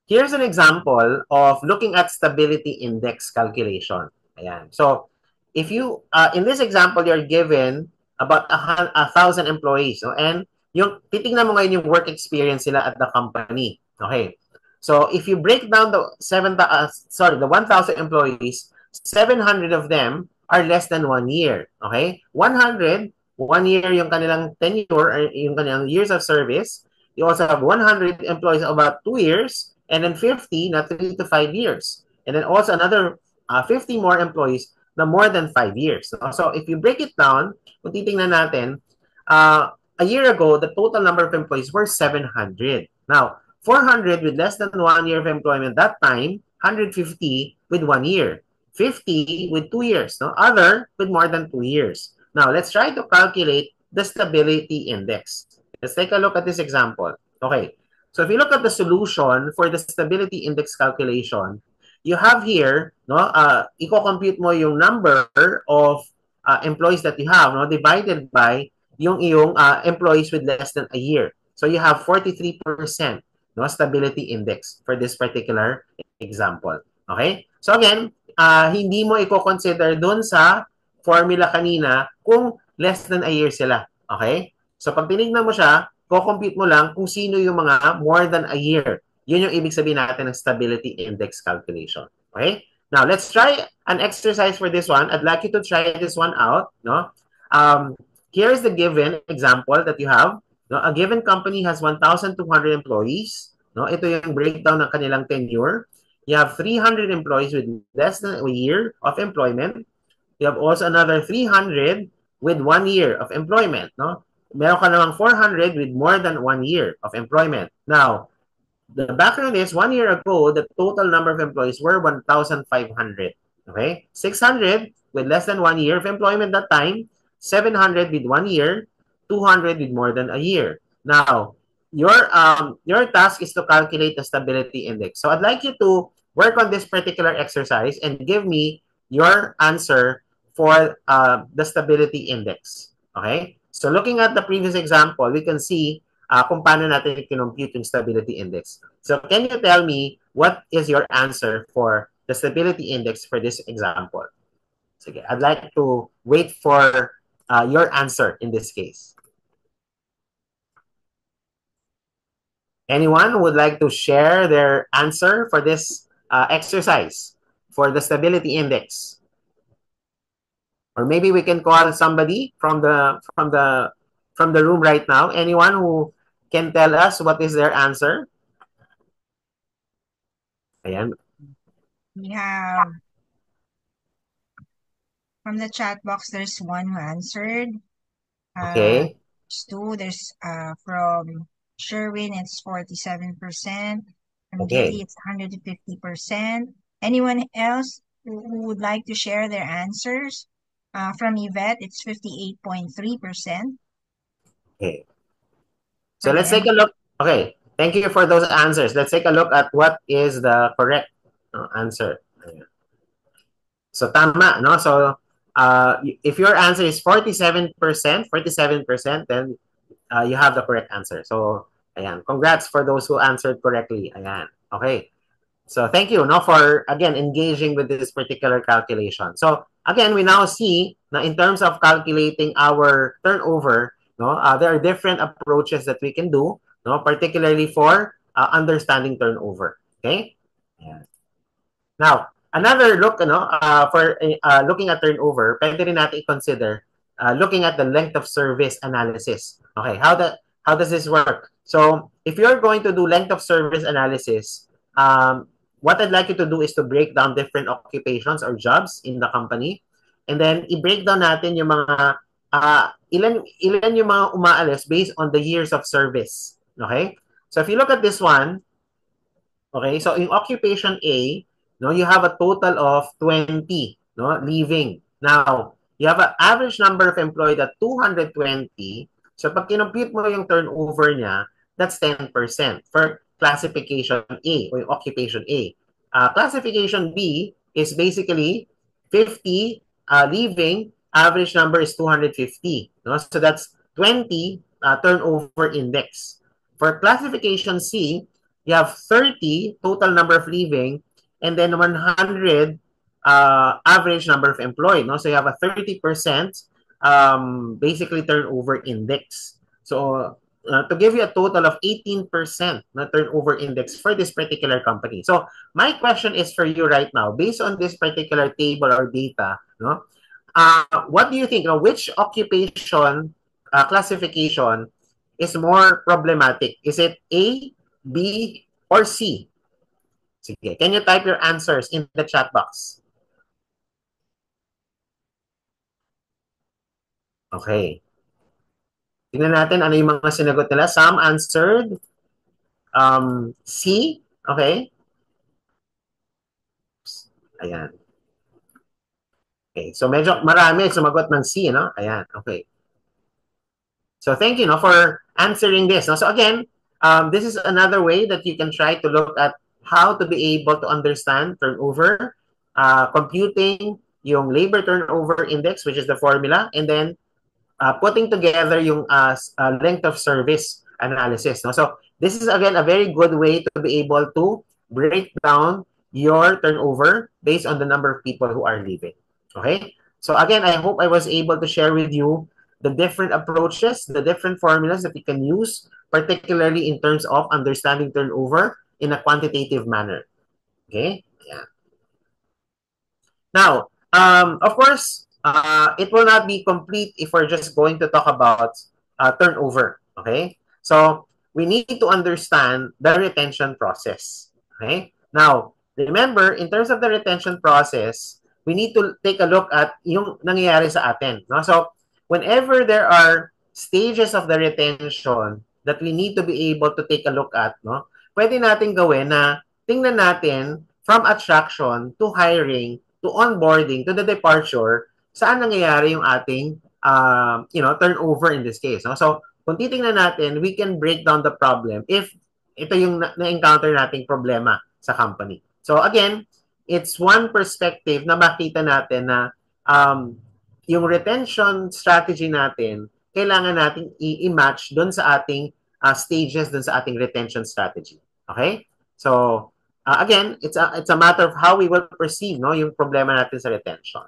Here's an example of looking at stability index calculation. Ayan. So, if you, in this example, you're given about 1,000 employees. No? And yung titingnan mo ngayon yung work experience sila at the company. Okay. So, if you break down the 1,000 employees, 700 of them are less than 1 year. Okay? 100, 1 year yung kanilang tenure, or yung kanilang years of service. You also have 100 employees about 2 years, and then 50 na 3 to 5 years. And then also another 50 more employees na more than 5 years. So if you break it down, kung titingnan natin, a year ago, the total number of employees were 700. Now, 400 with less than 1 year of employment that time, 150 with 1 year. 50 with 2 years, no? Other with more than 2 years. Now, let's try to calculate the stability index. Let's take a look at this example. Okay, so if you look at the solution for the stability index calculation, you have here, no, i-compute mo yung number of employees that you have, no, divided by yung iyong employees with less than a year. So you have 43%, no, stability index for this particular example. Okay? So again, hindi mo i-consider dun sa formula kanina kung less than a year sila. Okay? So pag tinignan mo siya, co-compute mo lang kung sino yung mga more than a year. Yun yung ibig sabihin natin ng stability index calculation. Okay? Now, let's try an exercise for this one. I'd like you to try this one out. No? Here is the given example that you have. No? A given company has 1,200 employees. No? Ito yung breakdown ng kanilang tenure. You have 300 employees with less than a year of employment. You have also another 300 with 1 year of employment. No? Meron ka namang 400 with more than 1 year of employment. Now, the background is 1 year ago, the total number of employees were 1,500. Okay? 600 with less than 1 year of employment that time, 700 with 1 year, 200 with more than a year. Now, your task is to calculate the stability index. So I'd like you to work on this particular exercise and give me your answer for the stability index. Okay? So looking at the previous example, we can see kung paano natin i-compute yung stability index. So can you tell me what is your answer for the stability index for this example? Sige, I'd like to wait for your answer in this case. Anyone who would like to share their answer for this exercise for the stability index? Or maybe we can call somebody from the room right now. Anyone who can tell us what is their answer? Ayan. We have from the chat box, there's one who answered. Okay. There's two. There's from Sherwin, it's 47%. From Okay. Julie, it's 150%. Anyone else who would like to share their answers? From Yvette, it's 58.3%. Okay. So let's take a look. Okay, thank you for those answers. Let's take a look at what is the correct answer. So tama, no? So if your answer is 47%, then you have the correct answer. So ayan, congrats for those who answered correctly. Ayan. Okay. So thank you no for again engaging with this particular calculation. So again, we now see na in terms of calculating our turnover, no, there are different approaches that we can do, no, particularly for understanding turnover. Okay. Yeah. Now, another look, for looking at turnover, pwede rin natin i-consider looking at the length of service analysis. Okay, how does this work? So, if you're going to do length of service analysis, what I'd like you to do is to break down different occupations or jobs in the company, and then i-break down natin yung mga ilan yung mga umaalis based on the years of service. Okay? So, if you look at this one, okay, so in occupation A, no, you have a total of 20, no, leaving. Now, you have an average number of employed at 220. So pag kinompute mo yung turnover niya, that's 10% for classification A or occupation A. Classification B is basically 50 leaving, average number is 250. No? So that's 20 turnover index. For classification C, you have 30 total number of leaving, and then 100 average number of employed. No? So you have a 30% basically turnover index. So to give you a total of 18% na turnover index for this particular company. So my question is for you right now, based on this particular table or data, no, what do you think? Which occupation classification is more problematic? Is it A, B, or C? Sige. Can you type your answers in the chat box? Okay. Tingnan natin ano yung mga sinagot nila. Some answered C. Okay. Ayan. Okay. So medyo marami sumagot ng C, no? Ayan. Okay. So thank you no, for answering this. No? So again, this is another way that you can try to look at how to be able to understand turnover, computing yung labor turnover index, which is the formula, and then putting together yung length of service analysis. No? So this is again a very good way to be able to break down your turnover based on the number of people who are leaving. Okay? So again, I hope I was able to share with you the different approaches, the different formulas that you can use, particularly in terms of understanding turnover in a quantitative manner. Okay? Yeah. Now, of course, it will not be complete if we're just going to talk about turnover. Okay? So, we need to understand the retention process. Okay? Now, remember, in terms of the retention process, we need to take a look at yung nangyayari sa atin. No? So, whenever there are stages of the retention that we need to be able to take a look at, no? Pwede natin gawin na tingnan natin from attraction to hiring to onboarding to the departure, saan nangyayari yung ating turnover in this case. No? So, kung titingnan natin, we can break down the problem if ito yung na-encounter nating problema sa company. So, again, it's one perspective na makita natin na yung retention strategy natin, kailangan nating i-match doon sa ating stages, doon sa ating retention strategy. Okay? So, again, it's a matter of how we will perceive yung problema natin sa retention.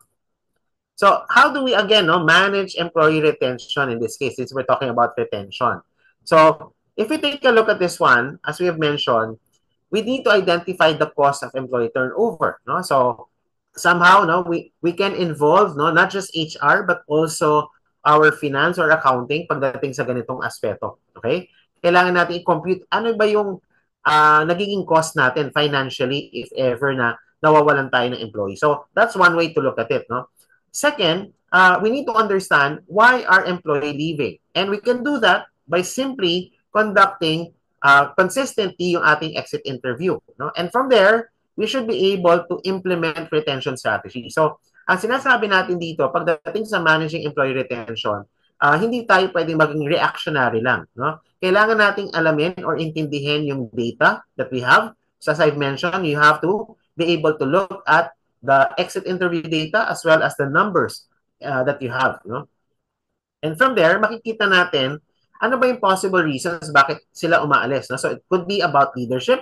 So, how do we, again, manage employee retention in this case, since we're talking about retention? So, if we take a look at this one, as we have mentioned, we need to identify the cause of employee turnover. No? So, somehow, we can involve not just HR, but also our finance or accounting pagdating sa ganitong aspeto. Okay? Kailangan natin i-compute ano ba yung nagiging cost natin financially if ever na nawawalan tayo ng employee. So, that's one way to look at it. No? Second, we need to understand why are employee leaving. And we can do that by simply conducting consistently yung ating exit interview. No? And from there, we should be able to implement retention strategy. So, ang sinasabi natin dito, pagdating sa managing employee retention, hindi tayo pwedeng maging reactionary lang. No? Kailangan nating alamin or intindihin yung data that we have. So as I've mentioned, you have to be able to look at the exit interview data as well as the numbers that you have. No? And from there, makikita natin ano ba yung possible reasons bakit sila umaalis. No? So it could be about leadership.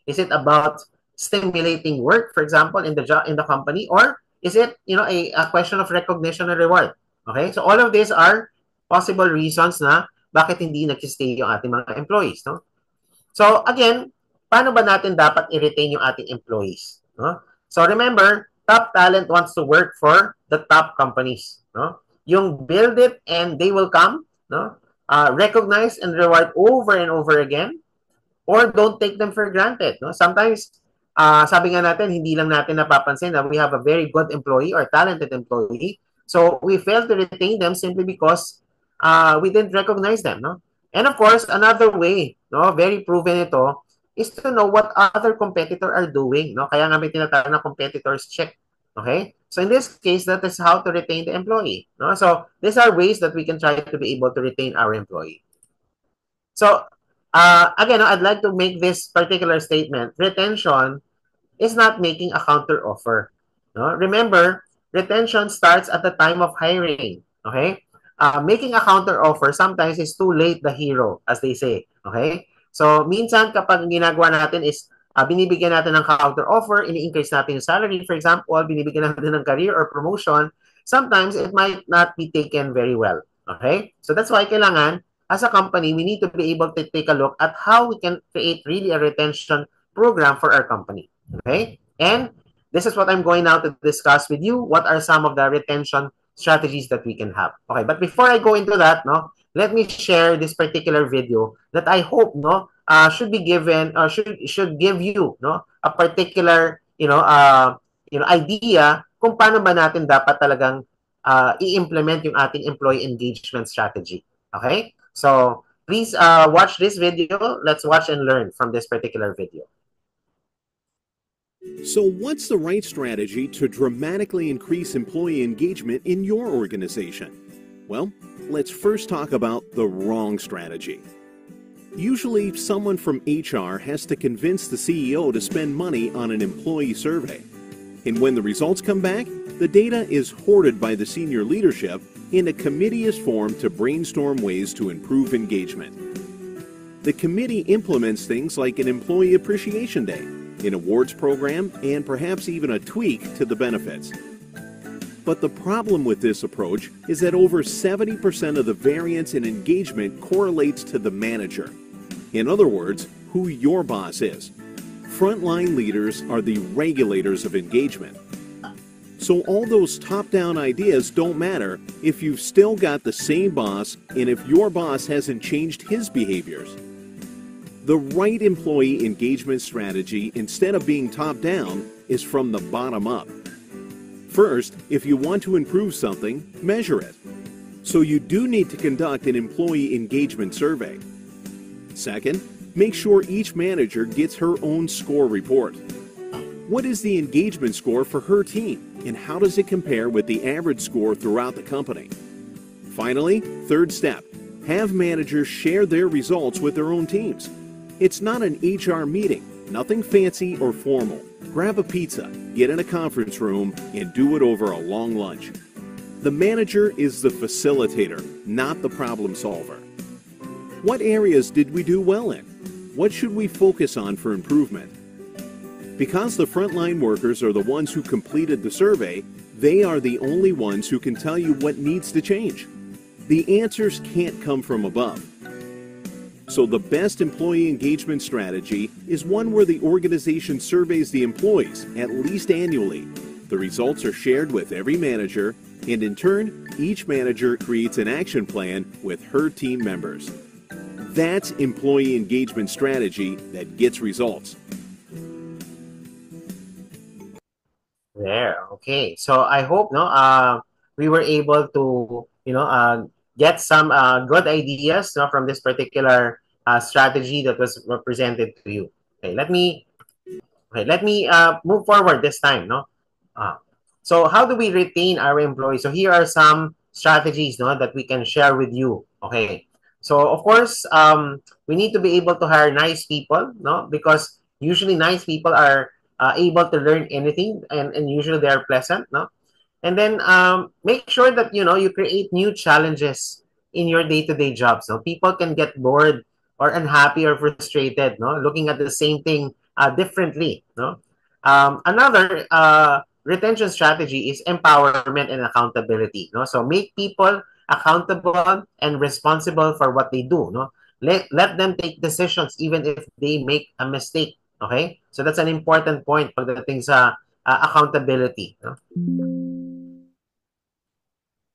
Is it about stimulating work, for example, in the job in the company, or is it a question of recognition and reward? Okay, so all of these are possible reasons na bakit hindi nag-stay yung ating mga employees. No? So again, paano ba natin dapat i-retain yung ating employees? No? So remember, top talent wants to work for the top companies. No? Yung build it and they will come. No? Recognize and reward over and over again, or don't take them for granted. No? Sometimes, sabi nga natin, hindi lang natin napapansin na we have a very good employee or talented employee. So we fail to retain them simply because we didn't recognize them. No? And of course, another way, no, very proven ito, is to know what other competitor are doing. No? Kaya nga may tinatawag na competitors check. Okay? So in this case, that is how to retain the employee. No? So these are ways that we can try to be able to retain our employee. So again, I'd like to make this particular statement. Retention is not making a counter offer. No? Remember, retention starts at the time of hiring. Okay? Making a counter offer sometimes is too late the hero, as they say. Okay? So, minsan kapag ginagawa natin is binibigyan natin ng counter offer, ini-increase natin yung salary, for example, binibigyan natin ng career or promotion, sometimes it might not be taken very well. Okay? So, that's why kailangan, as a company, we need to be able to take a look at how we can create really a retention program for our company. Okay? And this is what I'm going now to discuss with you. What are some of the retention strategies that we can have? Okay, but before I go into that, no, let me share this particular video that I hope should be given should give you a particular idea kung paano ba natin dapat talagang i-implement yung ating employee engagement strategy. Okay? So, please watch this video. Let's watch and learn from this particular video. So what's the right strategy to dramatically increase employee engagement in your organization? Well, let's first talk about the wrong strategy. Usually, someone from HR has to convince the CEO to spend money on an employee survey. And when the results come back, the data is hoarded by the senior leadership and a committee is formed to brainstorm ways to improve engagement. The committee implements things like an employee appreciation day, an awards program, and perhaps even a tweak to the benefits. But the problem with this approach is that over 70% of the variance in engagement correlates to the manager. In other words, who your boss is. Frontline leaders are the regulators of engagement. So all those top-down ideas don't matter if you've still got the same boss and if your boss hasn't changed his behaviors. The right employee engagement strategy, instead of being top-down, is from the bottom up. First, if you want to improve something, measure it. So you do need to conduct an employee engagement survey. Second, make sure each manager gets her own score report. What is the engagement score for her team, and how does it compare with the average score throughout the company? Finally, third step, have managers share their results with their own teams. It's not an HR meeting, nothing fancy or formal. Grab a pizza, get in a conference room, and do it over a long lunch. The manager is the facilitator, not the problem solver. What areas did we do well in? What should we focus on for improvement? Because the frontline workers are the ones who completed the survey, they are the only ones who can tell you what needs to change. The answers can't come from above. So the best employee engagement strategy is one where the organization surveys the employees at least annually. The results are shared with every manager, and in turn, each manager creates an action plan with her team members. That's employee engagement strategy that gets results. There. Okay. So I hope we were able to get some good ideas from this particular strategy that was presented to you. Okay. Let me move forward this time. So how do we retain our employees? So here are some strategies, no, that we can share with you. Okay. So of course, we need to be able to hire nice people, no, because usually nice people are able to learn anything, and usually they are pleasant, no. And then make sure that you create new challenges in your day-to-day jobs. No, people can get bored or unhappy or frustrated, no, looking at the same thing differently. No, another retention strategy is empowerment and accountability. No, so make people accountable and responsible for what they do. No, let them take decisions even if they make a mistake. Okay, so that's an important point pagdating sa accountability. No?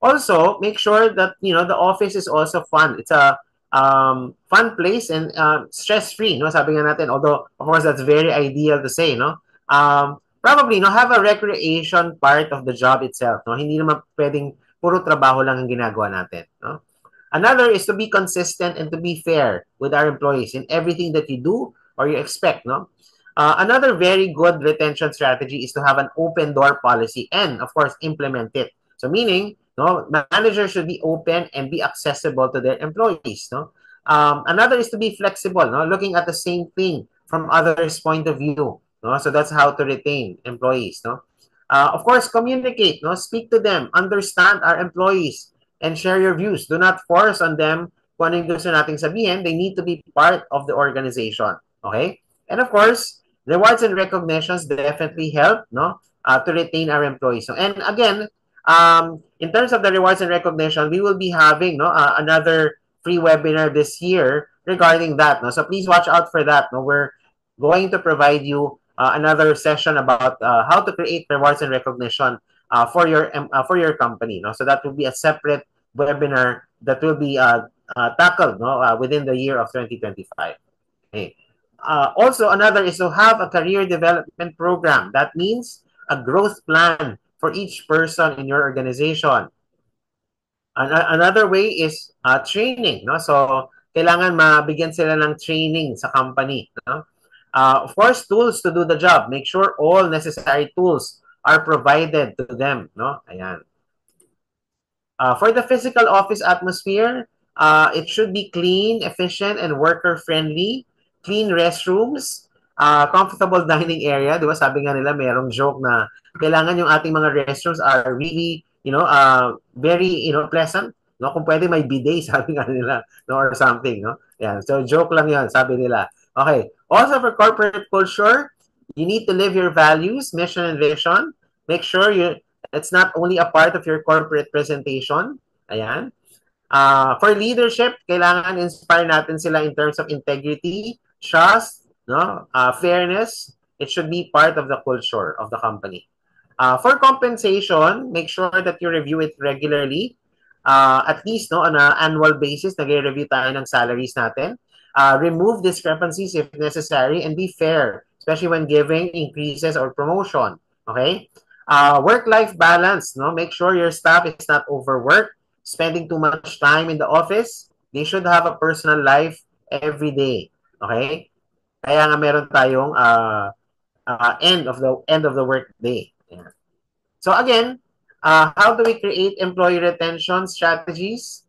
Also, make sure that the office is also fun. It's a fun place and stress-free. No, sabi nga natin. Although, of course, that's very ideal to say. No, probably have a recreation part of the job itself. No, hindi naman pwedeng puro trabaho lang ang ginagawa natin. No. Another is to be consistent and to be fair with our employees in everything that you do or you expect. No. Another very good retention strategy is to have an open door policy and, of course, implement it. So meaning, no, managers should be open and be accessible to their employees. No, another is to be flexible. No, looking at the same thing from others' point of view. No, so that's how to retain employees. No, of course, communicate. No, speak to them, understand our employees, and share your views. Do not force on them kung ano yung gusto nating sabihin. They need to be part of the organization. Okay, and of course, rewards and recognitions definitely help. No, to retain our employees. So, and again, in terms of the rewards and recognition, we will be having another free webinar this year regarding that. No? So please watch out for that. No? We're going to provide you another session about how to create rewards and recognition for your company. No? So that will be a separate webinar that will be tackled within the year of 2025. Okay. Also, another is to have a career development program. That means a growth plan for each person in your organization. Another way is training. No? So, kailangan mabigyan sila ng training sa company. No? Of course, tools to do the job. Make sure all necessary tools are provided to them. No? Ayan. For the physical office atmosphere, it should be clean, efficient, and worker-friendly. Clean restrooms, comfortable dining area. Di ba sabi nga nila, mayroong joke na kailangan yung ating mga restrooms are really, very, pleasant. No? Kung pwede may bidet, sabi nga nila, no? Or something. No? Yeah. So joke lang yun, sabi nila. Okay. Also for corporate culture, you need to live your values, mission, and vision. Make sure it's not only a part of your corporate presentation. Ayan. For leadership, kailangan inspire natin sila in terms of integrity, trust, no, fairness. It should be part of the culture of the company. For compensation, make sure that you review it regularly. At least on an annual basis, nag-review tayo ng salaries natin. Remove discrepancies if necessary and be fair, especially when giving increases or promotion. Okay? Work-life balance. No? Make sure your staff is not overworked, spending too much time in the office. They should have a personal life every day. Okay? Kaya nga meron tayong end of the work day. Yeah. So again, how do we create employee retention strategies?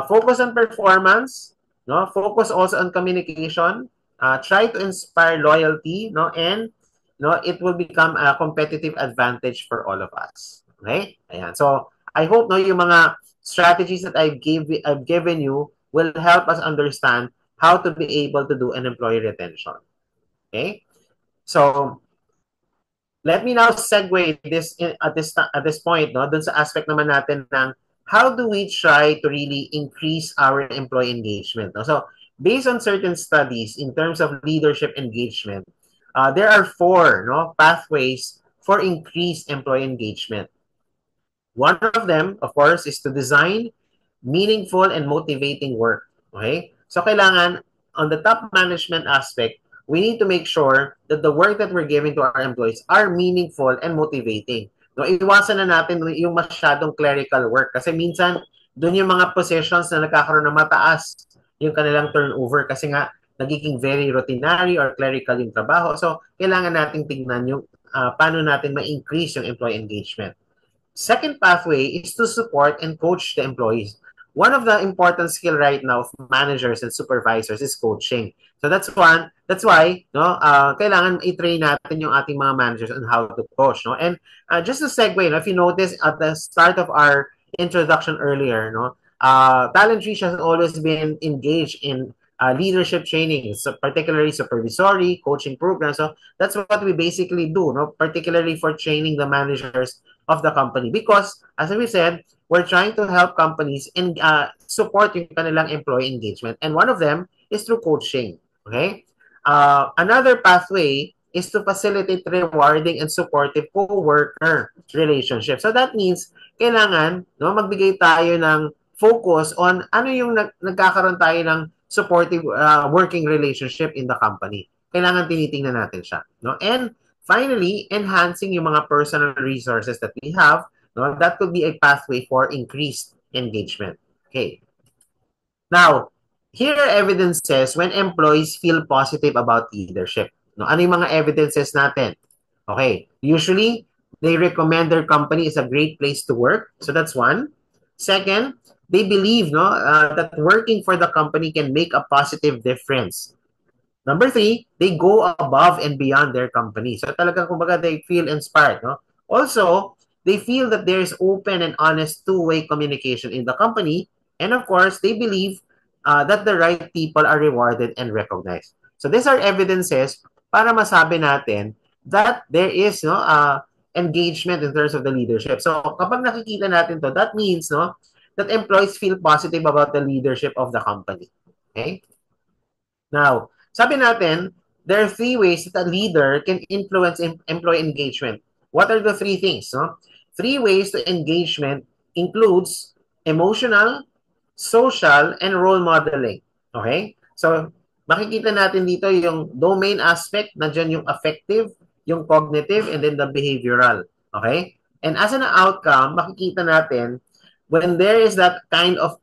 Focus on performance, no? Focus also on communication. Try to inspire loyalty, no? And it will become a competitive advantage for all of us. Okay? Ayan. So I hope yung mga strategies that I've given you will help us understand how to be able to do an employee retention. Okay? So let me now segue this at this point, no, dun sa aspect naman natin ng how do we try to really increase our employee engagement. No? So based on certain studies in terms of leadership engagement, there are 4 pathways for increased employee engagement. One of them, of course, is to design meaningful and motivating work. Okay? So kailangan, on the top management aspect, we need to make sure that the work that we're giving to our employees are meaningful and motivating. No, iwasan na natin yung masyadong clerical work kasi minsan doon yung mga positions na nagkakaroon ng mataas yung kanilang turnover kasi nga nagiging very routinary or clerical yung trabaho. So, kailangan nating tignan yung paano natin ma-increase yung employee engagement. Second pathway is to support and coach the employees. One of the important skill right now of managers and supervisors is coaching. So that's one. That's why no, kailangan i-train natin yung ating mga managers on how to coach. No, and just to segue, no, if you notice at the start of our introduction earlier, no, Talent Reach has always been engaged in leadership training, so particularly supervisory coaching programs. So that's what we basically do, no, particularly for training the managers of the company. Because, as we said, we're trying to help companies and support yung kanilang employee engagement. And one of them is through coaching. Okay? Another pathway is to facilitate rewarding and supportive co-worker relationship. So that means, kailangan no, magbigay tayo ng focus on ano yung nagkakaroon tayo ng supportive working relationship in the company. Kailangan tinitingnan natin siya. No? And finally, enhancing yung mga personal resources that we have, no, that could be a pathway for increased engagement. Okay. Now, here are evidences when employees feel positive about leadership. No, ano yung mga evidences natin? Okay. Usually, they recommend their company is a great place to work. So that's one. Second, they believe that working for the company can make a positive difference. Number three, they go above and beyond their company. So talagang kumbaga they feel inspired. No? Also, they feel that there is open and honest two-way communication in the company. And of course, they believe that the right people are rewarded and recognized. So these are evidences para masabi natin that there is engagement in terms of the leadership. So kapag nakikita natin to, that means that employees feel positive about the leadership of the company. Okay? Now, sabi natin, there are three ways that a leader can influence employee engagement. What are the three things? No? Three ways to engagement includes emotional, social, and role modeling. Okay? So, makikita natin dito yung domain aspect, nandiyan yung affective, yung cognitive, and then the behavioral. Okay? And as an outcome, makikita natin when there is that kind of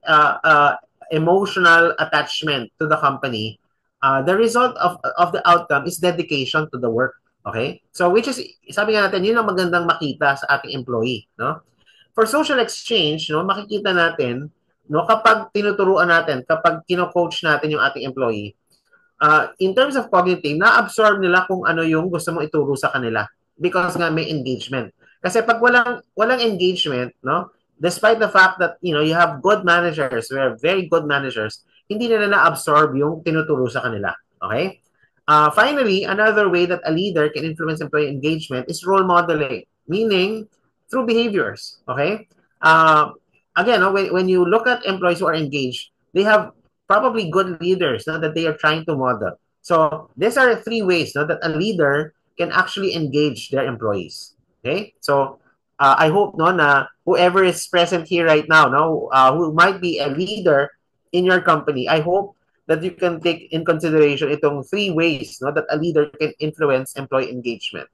emotional attachment to the company, the result of the outcome is dedication to the work. Okay? So which is, sabi nga natin, yun ang magandang makita sa ating employee. No? For social exchange, no, makikita natin, no, kapag tinuturuan natin, kapag kino-coach natin yung ating employee, in terms of cognitive, na-absorb nila kung ano yung gusto mong ituro sa kanila because nga may engagement. Kasi pag walang engagement, no, despite the fact that you have good managers, we have very good managers, hindi nila na-absorb yung tinuturo sa kanila. Okay? Finally, another way that a leader can influence employee engagement is role modeling, meaning through behaviors. Okay? Again, when you look at employees who are engaged, they have probably good leaders that they are trying to model. So these are three ways that a leader can actually engage their employees. Okay? So I hope na whoever is present here right now, who might be a leader in your company, I hope that you can take in consideration itong three ways that a leader can influence employee engagement.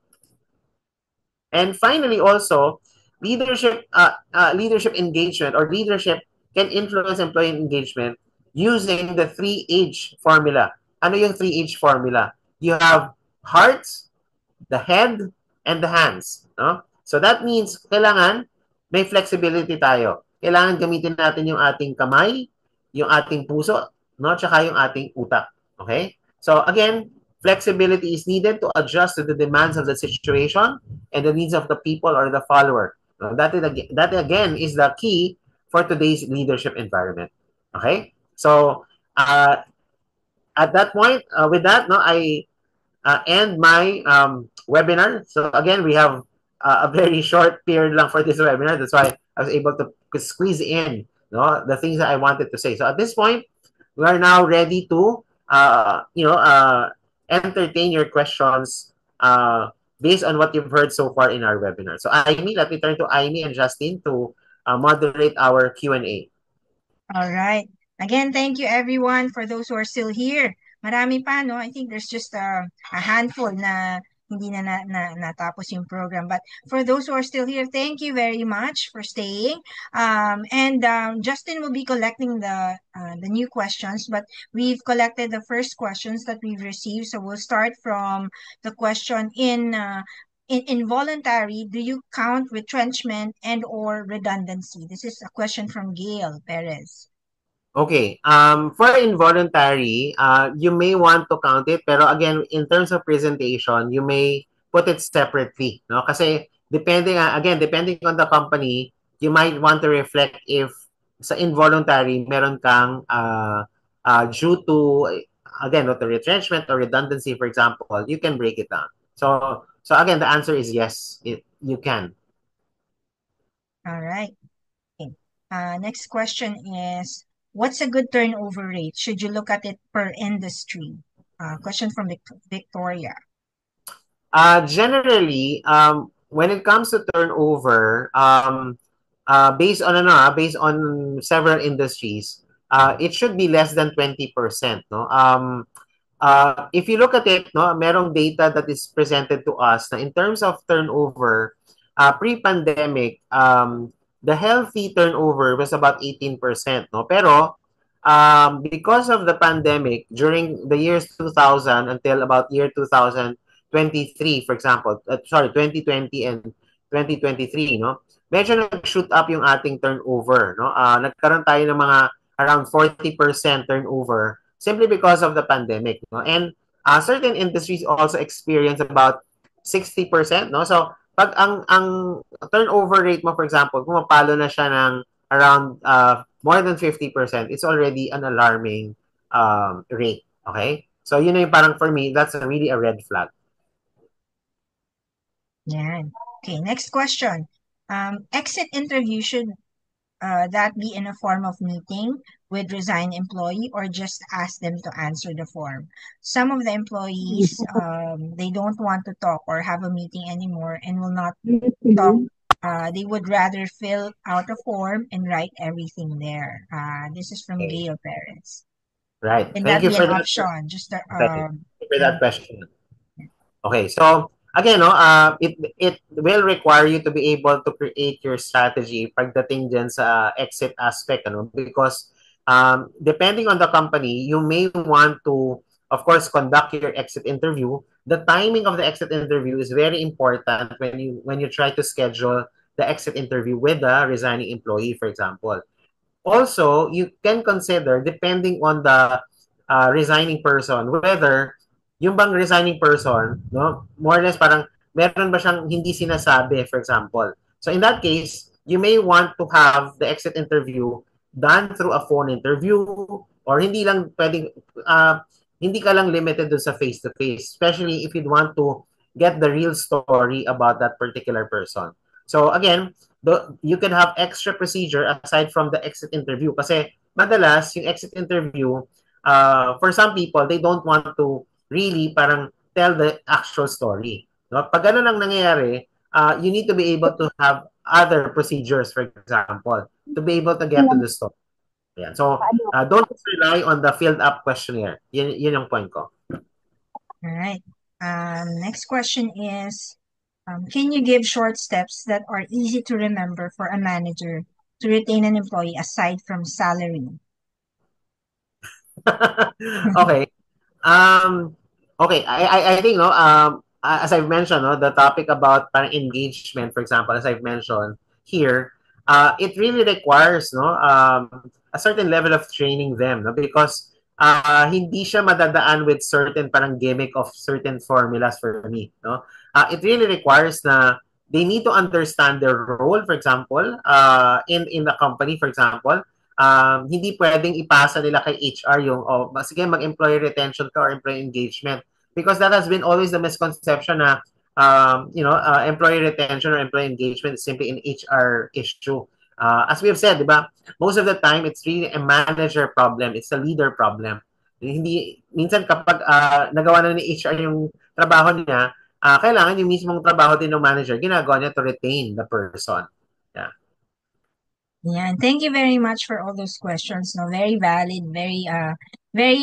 And finally, also, leadership engagement or leadership can influence employee engagement using the 3H formula. Ano yung 3H formula? You have hearts, the head, and the hands. No? So that means kailangan may flexibility tayo. Kailangan gamitin natin yung ating kamay, yung ating puso, no? Tsaka yung ating utak. Okay? So again, flexibility is needed to adjust to the demands of the situation and the needs of the people or the follower. That again is the key for today's leadership environment. Okay? So at that point, with that, I end my webinar. So again, we have a very short period lang for this webinar. That's why I was able to squeeze in the things that I wanted to say. So at this point, we are now ready to entertain your questions based on what you've heard so far in our webinar. So Amy, let me turn to Amy and Justin to moderate our Q&A. All right. Again, thank you everyone for those who are still here. Marami pa, no? I think there's just a handful na hindi na natapos yung program. But for those who are still here, thank you very much for staying. And Justin will be collecting the new questions, but we've collected the first questions that we've received. So we'll start from the question in in involuntary, do you count retrenchment and or redundancy? This is a question from Gail Perez. Okay. For involuntary, you may want to count it, pero again, in terms of presentation, you may put it separately, no? Kasi depending on the company, you might want to reflect if sa involuntary meron kang due to again, not the retrenchment or redundancy, for example, you can break it down. So again, the answer is yes, you can. All right. Okay. Next question is, what's a good turnover rate? Should you look at it per industry? Question from Victoria. Generally, when it comes to turnover, based on several industries, it should be less than 20%, no? If you look at it, no, merong data that is presented to us na in terms of turnover, pre-pandemic, the healthy turnover was about 18%, no? Pero because of the pandemic during the years 2000 until about year 2023, for example, 2020 and 2023, no? Medyo nag-shoot up yung ating turnover, no? Nagkaroon tayo ng mga around 40% turnover simply because of the pandemic, no? And certain industries also experience about 60%, no? So pag ang turnover rate mo, for example, pumapalo na siya ng around more than 50%, it's already an alarming rate. Okay? So yun na yung parang for me, that's really a red flag. Yeah. Okay, next question. Exit interview, should that be in a form of meeting with resigned employee or just ask them to answer the form? Some of the employees, they don't want to talk or have a meeting anymore and will not talk. They would rather fill out a form and write everything there. This is from Okay. Gail Perez. Right. Can Thank that you be for an that. option? Just Thank you for that question. Okay, so again, no, it will require you to be able to create your strategy pagdating dyan sa exit aspect, ano, because depending on the company, you may want to, of course, conduct your exit interview. The timing of the exit interview is very important when you try to schedule the exit interview with the resigning employee, for example. Also, you can consider, depending on the resigning person, whether yung bang resigning person, no, more or less parang meron ba siyang hindi sinasabi, for example. So in that case, you may want to have the exit interview done through a phone interview or hindi lang pwedeng, hindi ka lang limited dun sa face-to-face, especially if you'd want to get the real story about that particular person. So again, you can have extra procedure aside from the exit interview kasi madalas yung exit interview, for some people, they don't want to really parang tell the actual story. No? Pag ganun ang nangyayari, you need to be able to have other procedures, for example, to be able to get to the story. Yeah. So, don't rely on the filled up questionnaire. Yun yung point ko. All right. Next question is, can you give short steps that are easy to remember for a manager to retain an employee aside from salary? Okay. Okay, I think, no, as I've mentioned, no, the topic about parang engagement, for example, as I've mentioned here, it really requires, no, a certain level of training them, no, because hindi siya madadaan with certain parang gimmick of certain formulas for me, no. It really requires na they need to understand their role, for example, in the company, for example. Hindi pwedeng ipasa nila kay HR yung, oh, sige, mag-employee retention ka or employee engagement. Because that has been always the misconception na, employee retention or employee engagement is simply an HR issue. As we have said, di ba, most of the time, it's really a manager problem. It's a leader problem. Hindi, minsan kapag nagawa na ni HR yung trabaho niya, kailangan yung mismong trabaho din ng manager, ginagawa niya to retain the person. Yeah. Yeah, thank you very much for all those questions. No, very valid, very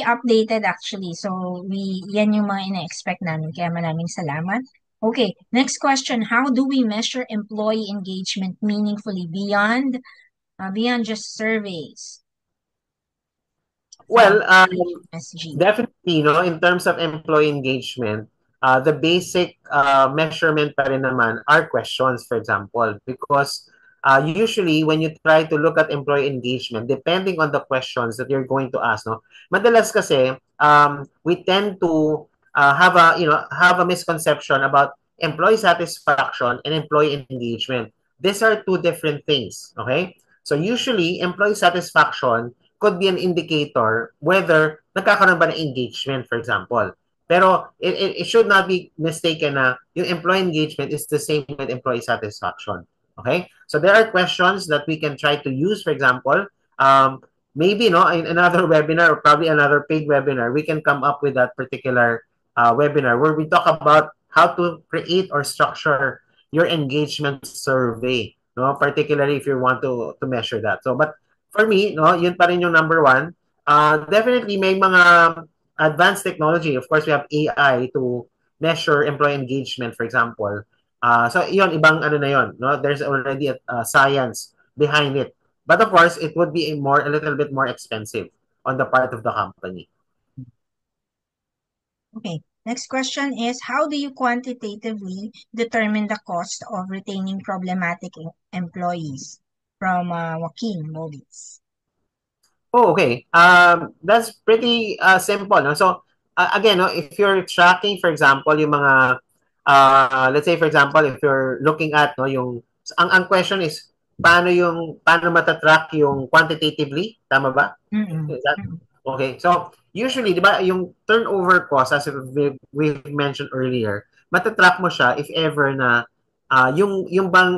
updated actually. So yan yung mga ina-expect namin. Kaya maraming salamat. Okay, next question. How do we measure employee engagement meaningfully beyond just surveys? Well, SG. definitely, in terms of employee engagement, the basic measurement pa rin naman are questions, for example. Because usually, when you try to look at employee engagement, depending on the questions that you're going to ask, no, madalas kasi we tend to have a misconception about employee satisfaction and employee engagement. These are two different things. Okay, so usually employee satisfaction could be an indicator whether nagkakaroon ba ng engagement, for example. Pero it should not be mistaken na yung employee engagement is the same with employee satisfaction. Okay? So there are questions that we can try to use. For example, maybe no, in another webinar or probably another paid webinar, we can come up with that particular webinar where we talk about how to create or structure your engagement survey. No, particularly if you want to measure that. So, but for me, no, yun pa rin yung number one. Definitely may mga advanced technology. Of course, we have AI to measure employee engagement, for example. So, yun, ibang ano na yun. No? There's already a science behind it. But of course, it would be a little bit more expensive on the part of the company. Okay. Next question is, how do you quantitatively determine the cost of retaining problematic employees? From Joaquin Movies. Oh, okay. That's pretty simple. No? So, again, no, if you're tracking, for example, yung mga, let's say, for example, if you're looking at, no, yung, ang question is, paano matatrack yung quantitatively? Tama ba? Mm-hmm. Is that, okay. So, usually, di ba, yung turnover cost, as we've mentioned earlier, matatrack mo siya if ever na yung bang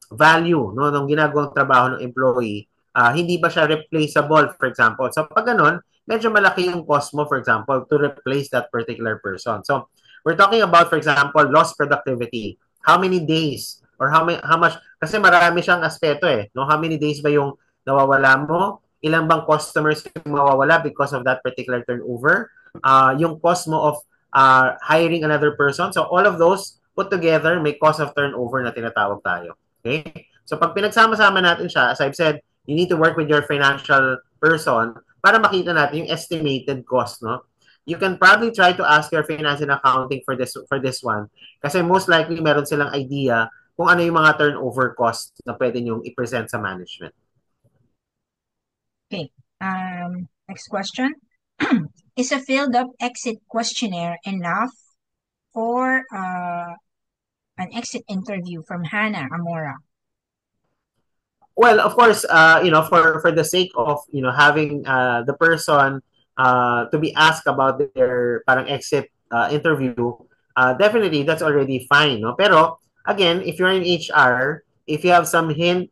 value no, nung ginagawang trabaho ng employee, hindi ba siya replaceable, for example. So, pag ganun, medyo malaki yung cost mo, for example, to replace that particular person. So, we're talking about, for example, lost productivity. How many days or how much, kasi marami siyang aspeto eh. No? How many days ba yung nawawala mo? Ilang bang customers yung mawawala because of that particular turnover? Yung cost mo of hiring another person. So, all of those put together, may cost of turnover na tinatawag tayo. Okay? So, pag pinagsama-sama natin siya, as I've said, you need to work with your financial person para makita natin yung estimated cost, no? You can probably try to ask your finance and accounting for this one kasi most likely meron silang idea kung ano yung mga turnover cost na pwede nyong i-present sa management. Okay. Next question. Is a filled-up exit questionnaire enough for an exit interview from Hannah Amora? Well, of course, for the sake of, having the person to be asked about their parang exit interview, definitely that's already fine, no? Pero again, if you're in HR, if you have some hint,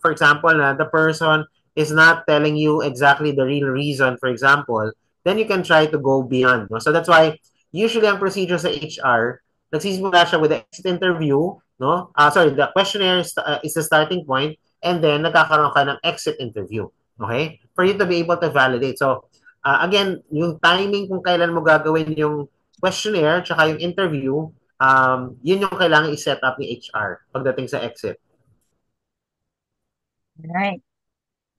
for example, na the person is not telling you exactly the real reason, for example, then you can try to go beyond, no? So that's why usually ang procedure sa HR, nagsisimula siya with the exit interview, no? The questionnaire is the starting point, and then nagkakaroon ka ng exit interview. Okay? For you to be able to validate. So, again, yung timing kung kailan mo gagawin yung questionnaire tsaka yung interview, yun yung kailangan i-set up ni HR pagdating sa exit. Right.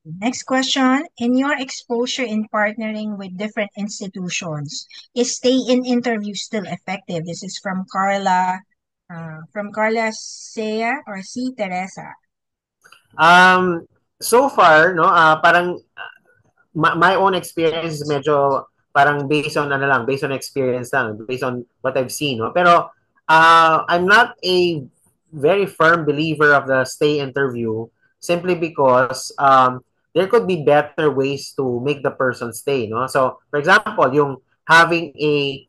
Next question. In your exposure in partnering with different institutions, is stay-in interview still effective? This is from Carla Sea or C. Teresa. So far, no, parang my own experience is medyo parang based on experience lang, based on what I've seen, no. Pero I'm not a very firm believer of the stay interview simply because there could be better ways to make the person stay, no. So, for example, yung having a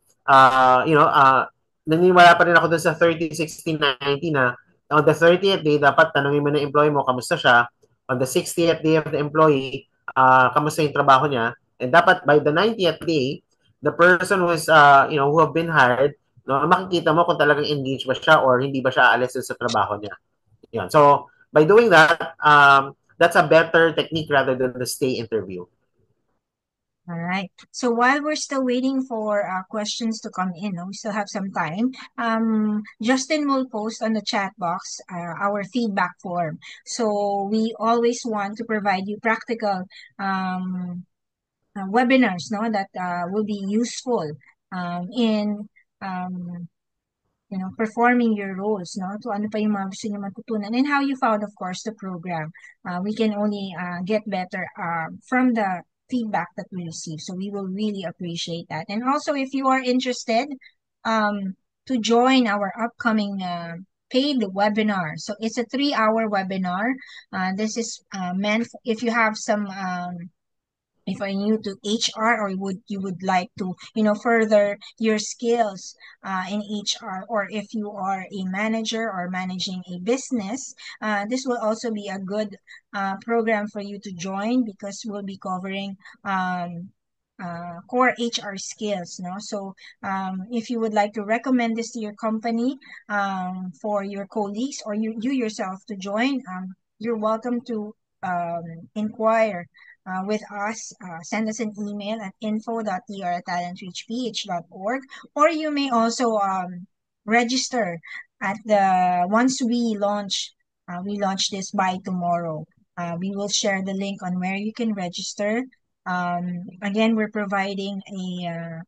naniniwala pa rin ako dun sa 30, 60, 90 na on the 30th day, dapat tanungin mo na employee mo, kamusta siya? On the 60th day of the employee, kamusta yung trabaho niya? And dapat by the 90th day, the person who is, who have been hired, no, makikita mo kung talagang engaged ba siya or hindi ba siya aalis sa trabaho niya. Yan. So, by doing that, that's a better technique rather than the stay interview. All right. So while we're still waiting for questions to come in, we still have some time. Justin will post on the chat box our feedback form. So we always want to provide you practical webinars, no, that will be useful in performing your roles, no? So ano pa yung mga gusto niyo matutunan and how you found, of course, the program. We can only get better from the feedback that we receive. So we will really appreciate that. And also, if you are interested to join our upcoming paid webinar. So it's a 3-hour webinar. This is meant if you have some if you're new to HR or you would like to further your skills in HR, or if you are a manager or managing a business, this will also be a good program for you to join, because we'll be covering core HR skills, no? So if you would like to recommend this to your company, for your colleagues, or you yourself to join, you're welcome to inquire with us. Send us an email at info.tr@talentreachph.org, or you may also register at the once we launch this by tomorrow. We will share the link on where you can register. Again, we're providing a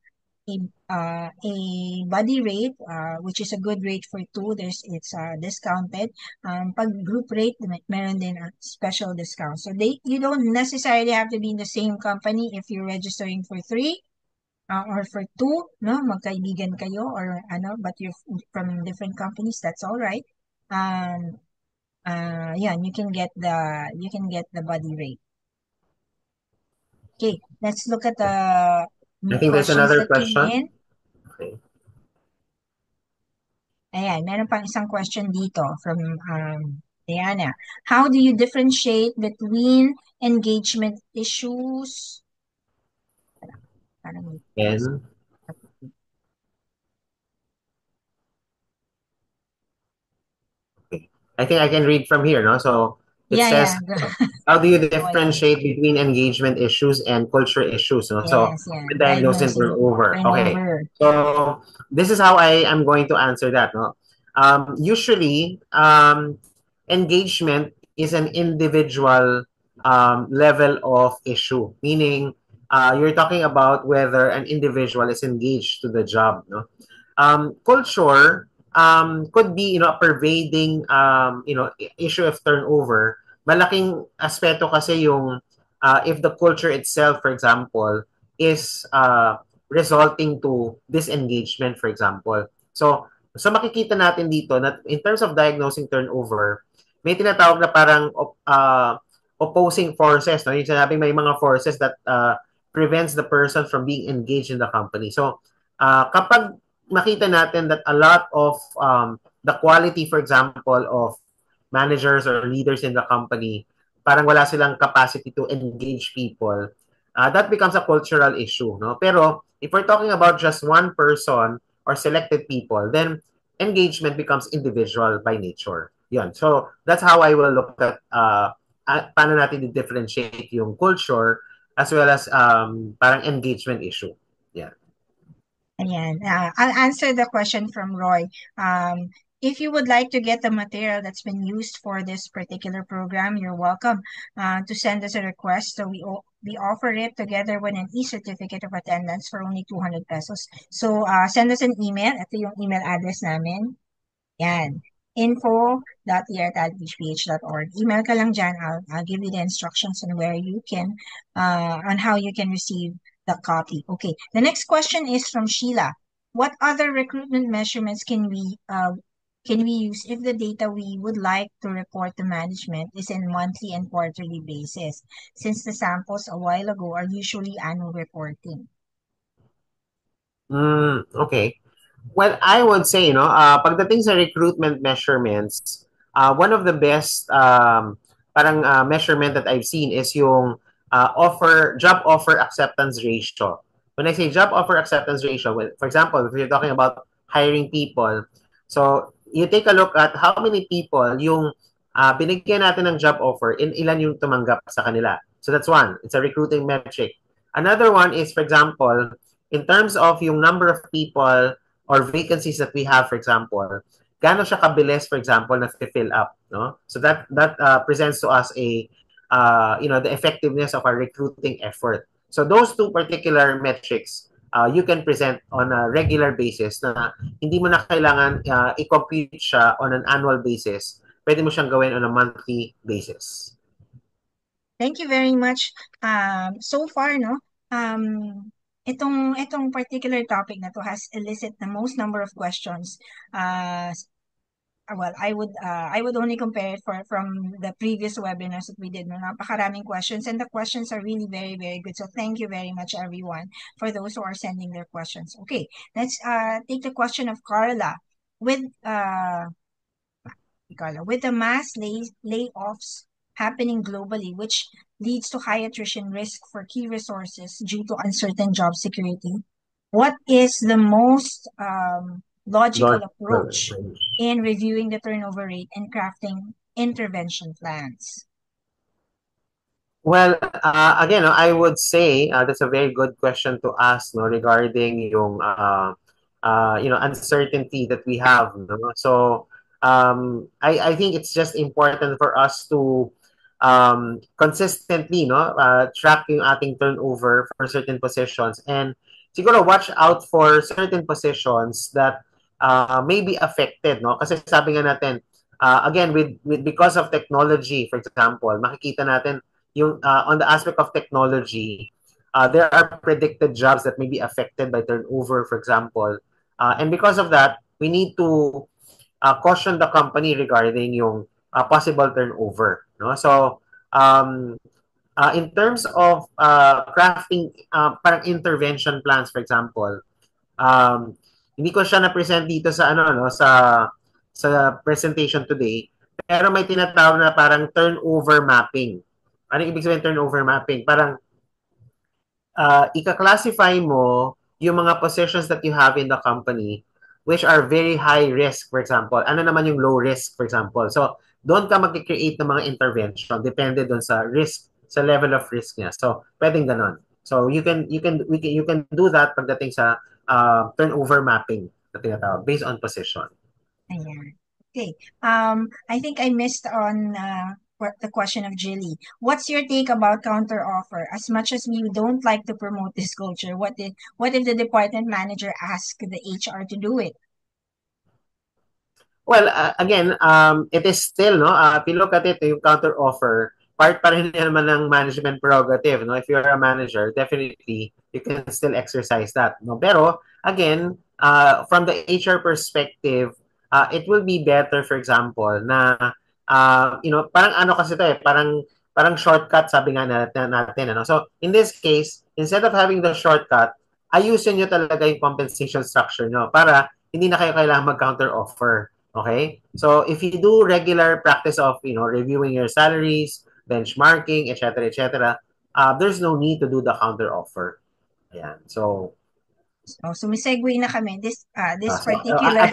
body rate, which is a good rate for two. It's discounted. Pag group rate, meron din a special discount. So you don't necessarily have to be in the same company if you're registering for 3 or for 2, no? Magkaibigan kayo or but you're from different companies, that's all right. Yeah, you can get the body rate. Okay, let's look at the I think there's questions another that came question. in. Okay. Ayan, meron pang isang question dito from Diana. How do you differentiate between engagement issues? Parang And I think I can read from here, no? So it says, how do you differentiate between engagement issues and culture issues? No? So Yes. diagnosing turnover. Okay. Turnover. So this is how I am going to answer that. No? Usually, engagement is an individual level of issue, meaning you're talking about whether an individual is engaged to the job. No? Culture could be a pervading issue of turnover. Malaking aspeto kasi yung if the culture itself, for example, is resulting to disengagement, for example. So makikita natin dito na in terms of diagnosing turnover, may tinatawag na parang opposing forces. No? Yung sinabing may mga forces that prevents the person from being engaged in the company. So kapag makita natin that a lot of the quality, for example, of managers or leaders in the company, parang wala silang capacity to engage people, that becomes a cultural issue. No? Pero if we're talking about just one person or selected people, then engagement becomes individual by nature. Yan. So that's how I will look at paano natin differentiate yung culture as well as parang engagement issue. Yeah. Ayan. I'll answer the question from Roy. If you would like to get the material that's been used for this particular program, you're welcome to send us a request. So we offer it together with an e-certificate of attendance for only 200 pesos. So send us an email. Ito yung email address namin. Yan. info.er@hph.org. Email ka lang dyan. I'll give you the instructions on where you can, on how you can receive the copy. Okay. The next question is from Sheila. What other recruitment measurements can we use if the data we would like to report to management is in monthly and quarterly basis, since the samples a while ago are usually annual reporting? Okay. Well, I would say, pagdating sa recruitment measurements, one of the best parang measurement that I've seen is yung job offer acceptance ratio. When I say job offer acceptance ratio, well, for example, if you're talking about hiring people, so you take a look at how many people yung binigyan natin ng job offer and ilan yung tumanggap sa kanila. So that's one. It's a recruiting metric. Another one is, for example, in terms of yung number of people or vacancies that we have, for example, gaano siya kabilis, for example, na fill up, no? So that presents to us the effectiveness of our recruiting effort. So those two particular metrics you can present on a regular basis na hindi mo na kailangan i-compute siya on an annual basis. Pwede mo siyang gawin on a monthly basis. Thank you very much. So far, no, itong particular topic na to has elicited the most number of questions. Well, I would only compare it from the previous webinars that we did. No, napakaraming questions, and the questions are really very, very good. So thank you very much, everyone, for those who are sending their questions. Okay, let's take the question of Carla. With the mass layoffs happening globally, which leads to high attrition risk for key resources due to uncertain job security, what is the most logical approach in reviewing the turnover rate and crafting intervention plans? Well, again, I would say that's a very good question to ask, no, regarding yung uncertainty that we have, no? So I think it's just important for us to consistently, no, track yung ating turnover for certain positions, and siguro watch out for certain positions that may be affected, no? Kasi sabi nga natin, again, with because of technology, for example, makikita natin yung on the aspect of technology, there are predicted jobs that may be affected by turnover, for example. And because of that, we need to caution the company regarding yung possible turnover. No? So, in terms of crafting parang intervention plans, for example, hindi ko siya na-present dito sa sa presentation today, pero may tinatawag na parang turnover mapping. Ano ibig sabihin turnover mapping? Parang ika-classify mo yung mga positions that you have in the company which are very high risk, for example. Ano naman yung low risk, for example. So, doon ka mag-create ng mga intervention. Depende doon sa risk, sa level of risk niya. So, pwedeng ganon. So, you can do that pagdating sa turnover mapping na tinatawag based on position. Ayan. Okay. I think I missed on the question of Jilly. What's your take about counter offer? As much as we don't like to promote this culture, what if the department manager asks the HR to do it? Well, again, it is still, no, if you look at it, yung counter offer, part pa rin naman ng management prerogative, no? If you're a manager, definitely you can still exercise that, no? Pero again, from the HR perspective, it will be better, for example, na parang ano kasi to parang shortcut, sabi nga natin, ano? So in this case, instead of having the shortcut, ayusin nyo talaga yung compensation structure nyo para hindi na kayo kailangan mag-counter offer. Okay? So if you do regular practice of, reviewing your salaries, benchmarking, etc., there's no need to do the counter offer. Ayan. So sumisegue na kami. This particular...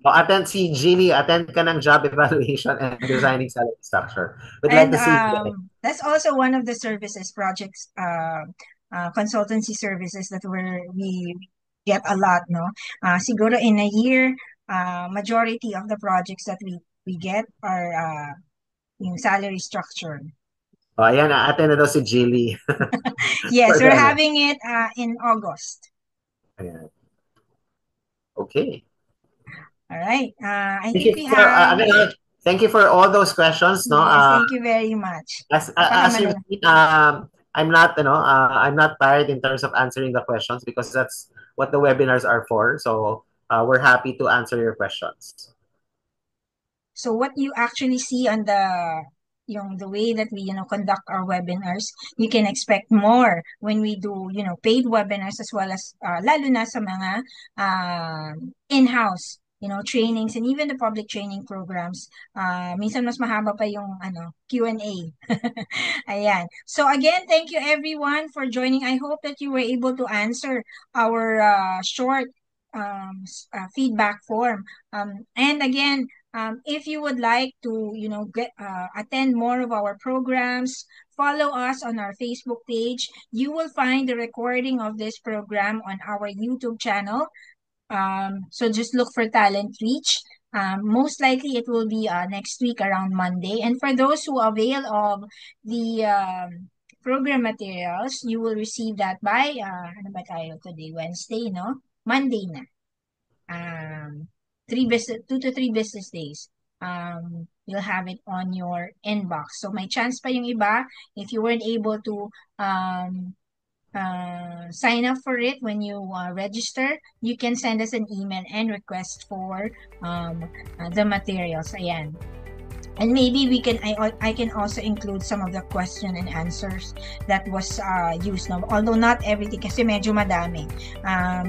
attend si Jilly, attend ka ng job evaluation and designing salary structure. We'd like to see that's also one of the services, projects, consultancy services that we get a lot, no? Siguro in a year, majority of the projects that we get are yung salary structure. Oh, ayan, attend na daw si Jilly. Yes, we're having it in August. Ayan. Okay. All right. I think we have... thank you for all those questions. No? Yes, thank you very much. As you I'm not, I'm not tired in terms of answering the questions because that's what the webinars are for. So we're happy to answer your questions. So what you actually see on the way that we conduct our webinars, you can expect more when we do paid webinars, as well as lalo na sa mga in-house trainings, and even the public training programs. Minsan mas mahaba pa yung Q&A. Ayan. So again, thank you everyone for joining. I hope that you were able to answer our short feedback form. And again, if you would like to, attend more of our programs, follow us on our Facebook page. You will find the recording of this program on our YouTube channel. So just look for Talent Reach. Most likely it will be next week around Monday. And for those who avail of the program materials, you will receive that by, ano ba tayo today? Wednesday, no? Monday na. 2 to 3 business days. You'll have it on your inbox. So may chance pa yung iba, if you weren't able to sign up for it when you register, you can send us an email and request for the materials. Ayan. And maybe I can also include some of the question and answers that was used now. Although not everything kasi medyo madami.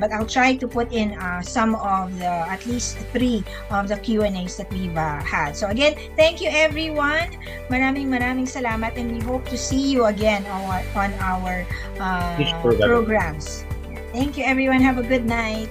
But I'll try to put in some of the, at least 3 of the Q&As that we've had. So again, thank you everyone. Maraming salamat, and we hope to see you again on our programs. Thank you everyone. Have a good night.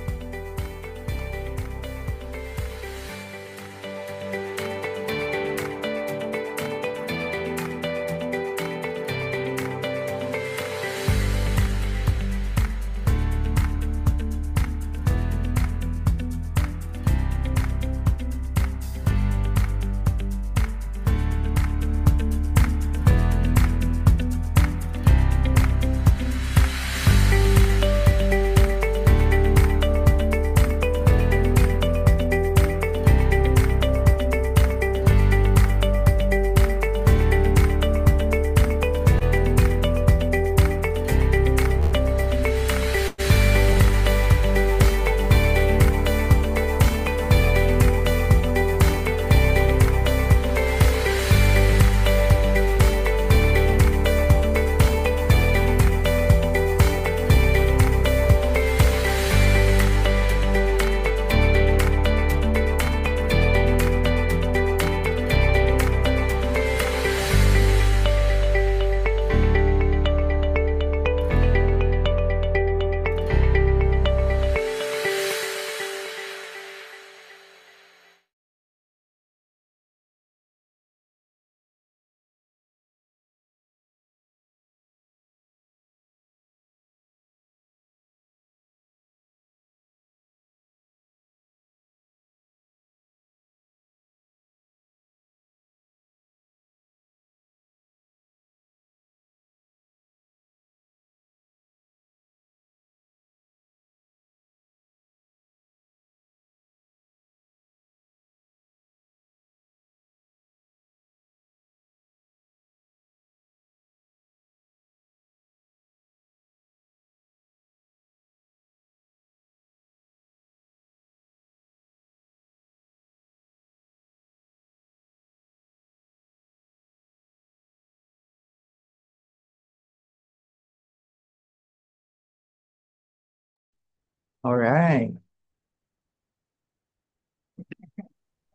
All right.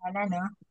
Wala, no?